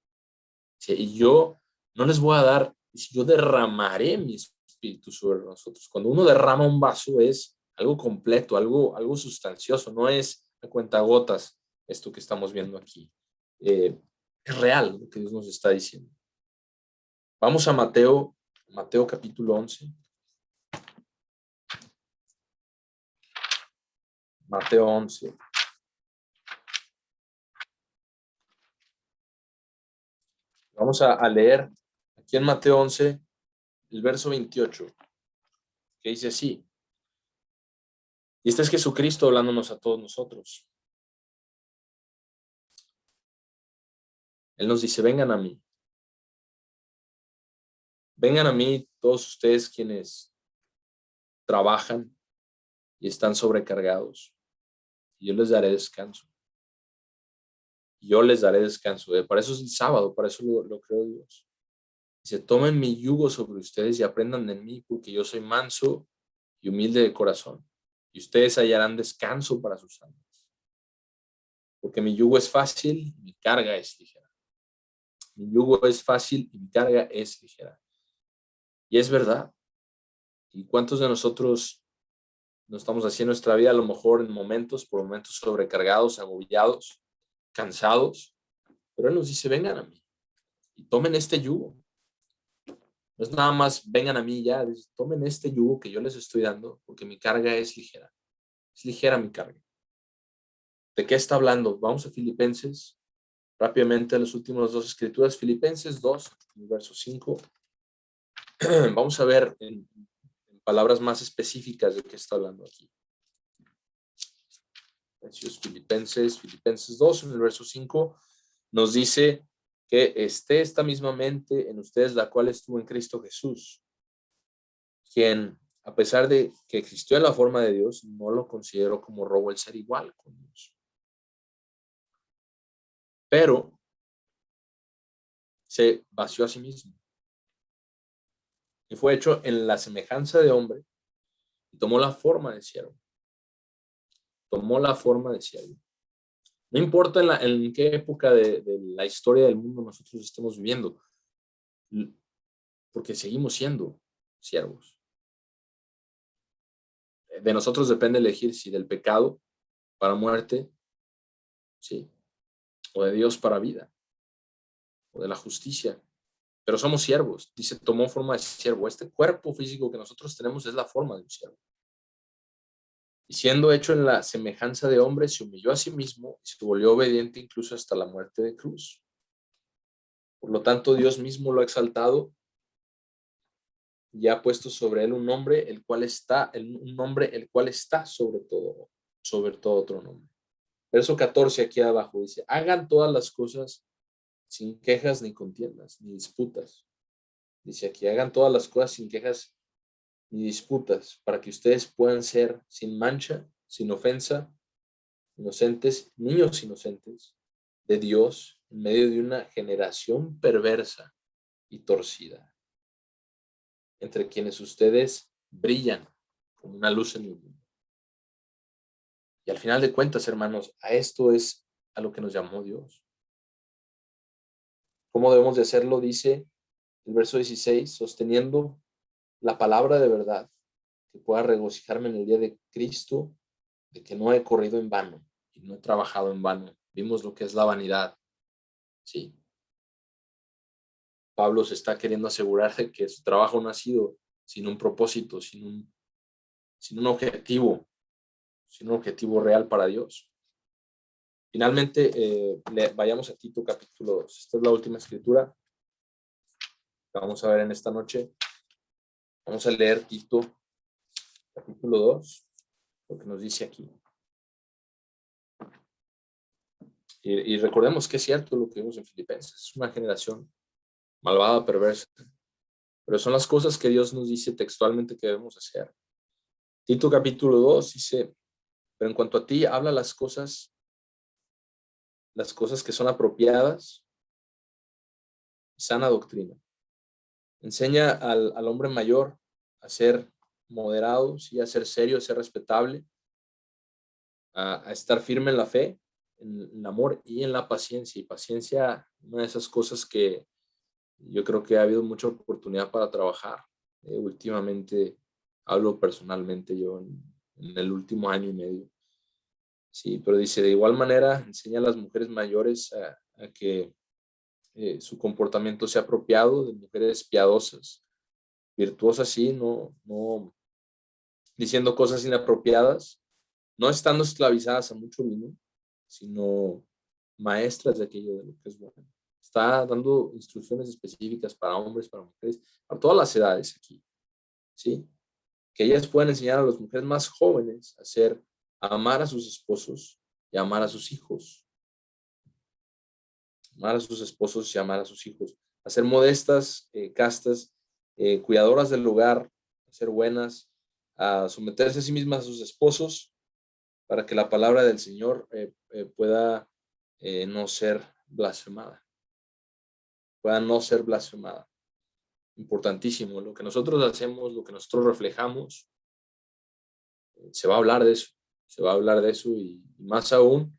¿Sí? Y yo no les voy a dar, yo derramaré mi espíritu sobre nosotros. Cuando uno derrama un vaso es algo completo, algo sustancioso, no es a cuentagotas esto que estamos viendo aquí. Es real lo que Dios nos está diciendo. Vamos a Mateo capítulo 11. Mateo 11. Vamos a leer aquí en Mateo 11, el verso 28, que dice así. Y este es Jesucristo hablándonos a todos nosotros. Él nos dice, vengan a mí. Vengan a mí todos ustedes quienes trabajan y están sobrecargados. Y yo les daré descanso. Yo les daré descanso. Para eso es el sábado, para eso lo creó Dios. Dice, tomen mi yugo sobre ustedes y aprendan de mí, porque yo soy manso y humilde de corazón. Y ustedes hallarán descanso para sus almas. Porque mi yugo es fácil y mi carga es ligera. Mi yugo es fácil y mi carga es ligera. Y es verdad. ¿Y cuántos de nosotros no estamos haciendo nuestra vida a lo mejor por momentos sobrecargados, agobiados, cansados? Pero Él nos dice, vengan a mí y tomen este yugo. No es nada más, vengan a mí ya, dice, tomen este yugo que yo les estoy dando, porque mi carga es ligera. Es ligera mi carga. ¿De qué está hablando? Vamos a Filipenses, rápidamente a las últimas dos escrituras. Filipenses 2, verso 5. Vamos a ver en palabras más específicas de qué está hablando aquí. Filipenses 2, en el verso 5, nos dice que esté esta misma mente en ustedes, la cual estuvo en Cristo Jesús, quien, a pesar de que existió en la forma de Dios, no lo consideró como robo el ser igual con Dios. Pero se vació a sí mismo y fue hecho en la semejanza de hombre y tomó la forma de siervo. Tomó la forma de siervo. No importa en qué época de la historia del mundo nosotros estemos viviendo, porque seguimos siendo siervos. De nosotros depende elegir si del pecado para muerte, sí, o de Dios para vida, o de la justicia. Pero somos siervos. Dice, tomó forma de siervo. Este cuerpo físico que nosotros tenemos es la forma de un siervo. Y siendo hecho en la semejanza de hombre, se humilló a sí mismo y se volvió obediente incluso hasta la muerte de cruz. Por lo tanto, Dios mismo lo ha exaltado y ha puesto sobre él un nombre el cual está sobre todo otro nombre. Verso 14 aquí abajo dice, hagan todas las cosas sin quejas ni contiendas, ni disputas. Dice aquí, hagan todas las cosas sin quejas ni disputas, para que ustedes puedan ser sin mancha, sin ofensa, inocentes, niños inocentes de Dios en medio de una generación perversa y torcida, entre quienes ustedes brillan como una luz en el mundo. Y al final de cuentas, hermanos, a esto es a lo que nos llamó Dios. ¿Cómo debemos de hacerlo? Dice el verso 16, sosteniendo la palabra de verdad, que pueda regocijarme en el día de Cristo, de que no he corrido en vano y no he trabajado en vano. Vimos lo que es la vanidad. Sí. Pablo se está queriendo asegurar de que su trabajo no ha sido sin un propósito, sin un objetivo real para Dios. Finalmente, vayamos a Tito capítulo 2. Esta es la última escritura que vamos a ver en esta noche. Vamos a leer Tito capítulo 2, lo que nos dice aquí. Y recordemos que es cierto lo que vimos en Filipenses. Es una generación malvada, perversa. Pero son las cosas que Dios nos dice textualmente que debemos hacer. Tito capítulo 2 dice, pero en cuanto a ti, habla las cosas que son apropiadas, sana doctrina. Enseña al hombre mayor a ser moderado, ¿sí? A ser serio, a ser respetable, a estar firme en la fe, en el amor y en la paciencia. Y paciencia, una de esas cosas que yo creo que ha habido mucha oportunidad para trabajar. Últimamente, hablo personalmente yo en el último año y medio. Sí, pero dice, de igual manera, enseña a las mujeres mayores a que su comportamiento sea apropiado, de mujeres piadosas, virtuosas, sí, no diciendo cosas inapropiadas, no estando esclavizadas a mucho vino, sino maestras de aquello de lo que es bueno. Está dando instrucciones específicas para hombres, para mujeres, para todas las edades aquí, ¿sí? que ellas puedan enseñar a las mujeres más jóvenes a amar a sus esposos y a amar a sus hijos. Amar a sus esposos y amar a sus hijos. A ser modestas, castas, cuidadoras del hogar, a ser buenas, a someterse a sí mismas a sus esposos, para que la palabra del Señor pueda no ser blasfemada. Pueda no ser blasfemada. Importantísimo. Lo que nosotros hacemos, lo que nosotros reflejamos, se va a hablar de eso. Se va a hablar de eso y más aún,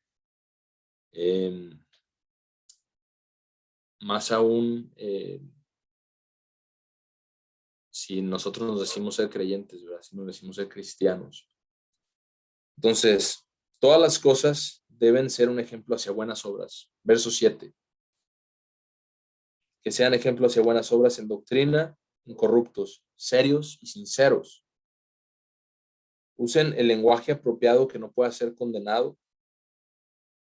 si nosotros nos decimos ser creyentes, ¿verdad? Si nos decimos ser cristianos. Entonces, todas las cosas deben ser un ejemplo hacia buenas obras. Verso 7. Que sean ejemplo hacia buenas obras en doctrina, incorruptos, serios y sinceros. Usen el lenguaje apropiado que no pueda ser condenado,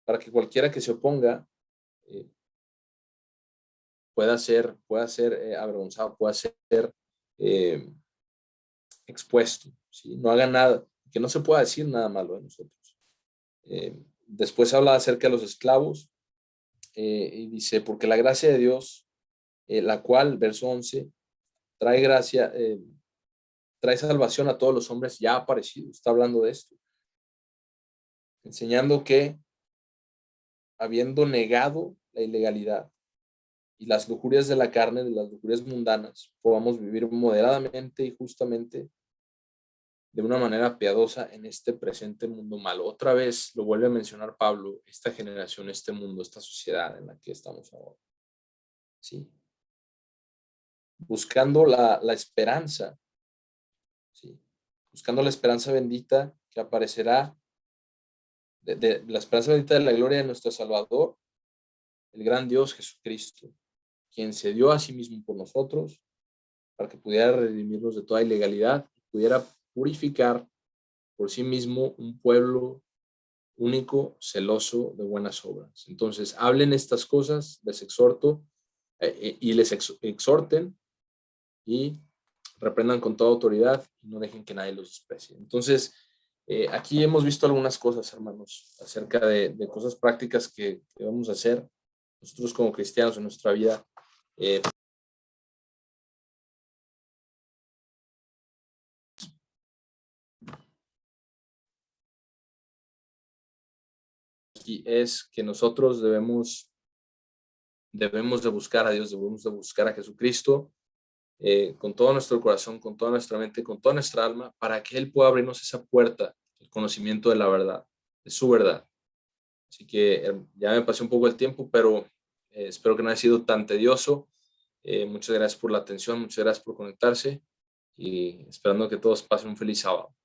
para que cualquiera que se oponga pueda ser avergonzado, pueda ser expuesto, ¿sí? No haga nada, que no se pueda decir nada malo de nosotros. Después habla acerca de los esclavos y dice, porque la gracia de Dios, la cual, verso 11, trae gracia, trae salvación a todos los hombres, ya ha aparecido. Está hablando de esto, enseñando que habiendo negado la ilegalidad y las lujurias de la carne, de las lujurias mundanas, podamos vivir moderadamente y justamente de una manera piadosa en este presente mundo malo. Otra vez lo vuelve a mencionar Pablo, esta generación, este mundo, esta sociedad en la que estamos ahora. ¿Sí? Buscando la esperanza, ¿sí? Buscando la esperanza bendita que aparecerá, de la esperanza bendita de la gloria de nuestro Salvador, el gran Dios Jesucristo, quien se dio a sí mismo por nosotros para que pudiera redimirnos de toda ilegalidad, pudiera purificar por sí mismo un pueblo único, celoso de buenas obras. Entonces, hablen estas cosas, les exhorto y les exhorten y reprendan con toda autoridad y no dejen que nadie los desprecie. Entonces, aquí hemos visto algunas cosas, hermanos, acerca de cosas prácticas que vamos a hacer nosotros como cristianos en nuestra vida. Y es que nosotros debemos de buscar a Dios, debemos de buscar a Jesucristo con todo nuestro corazón, con toda nuestra mente, con toda nuestra alma, para que Él pueda abrirnos esa puerta, el conocimiento de la verdad, de su verdad. Así que ya me pasé un poco el tiempo, pero espero que no haya sido tan tedioso. Muchas gracias por la atención, muchas gracias por conectarse y esperando que todos pasen un feliz sábado.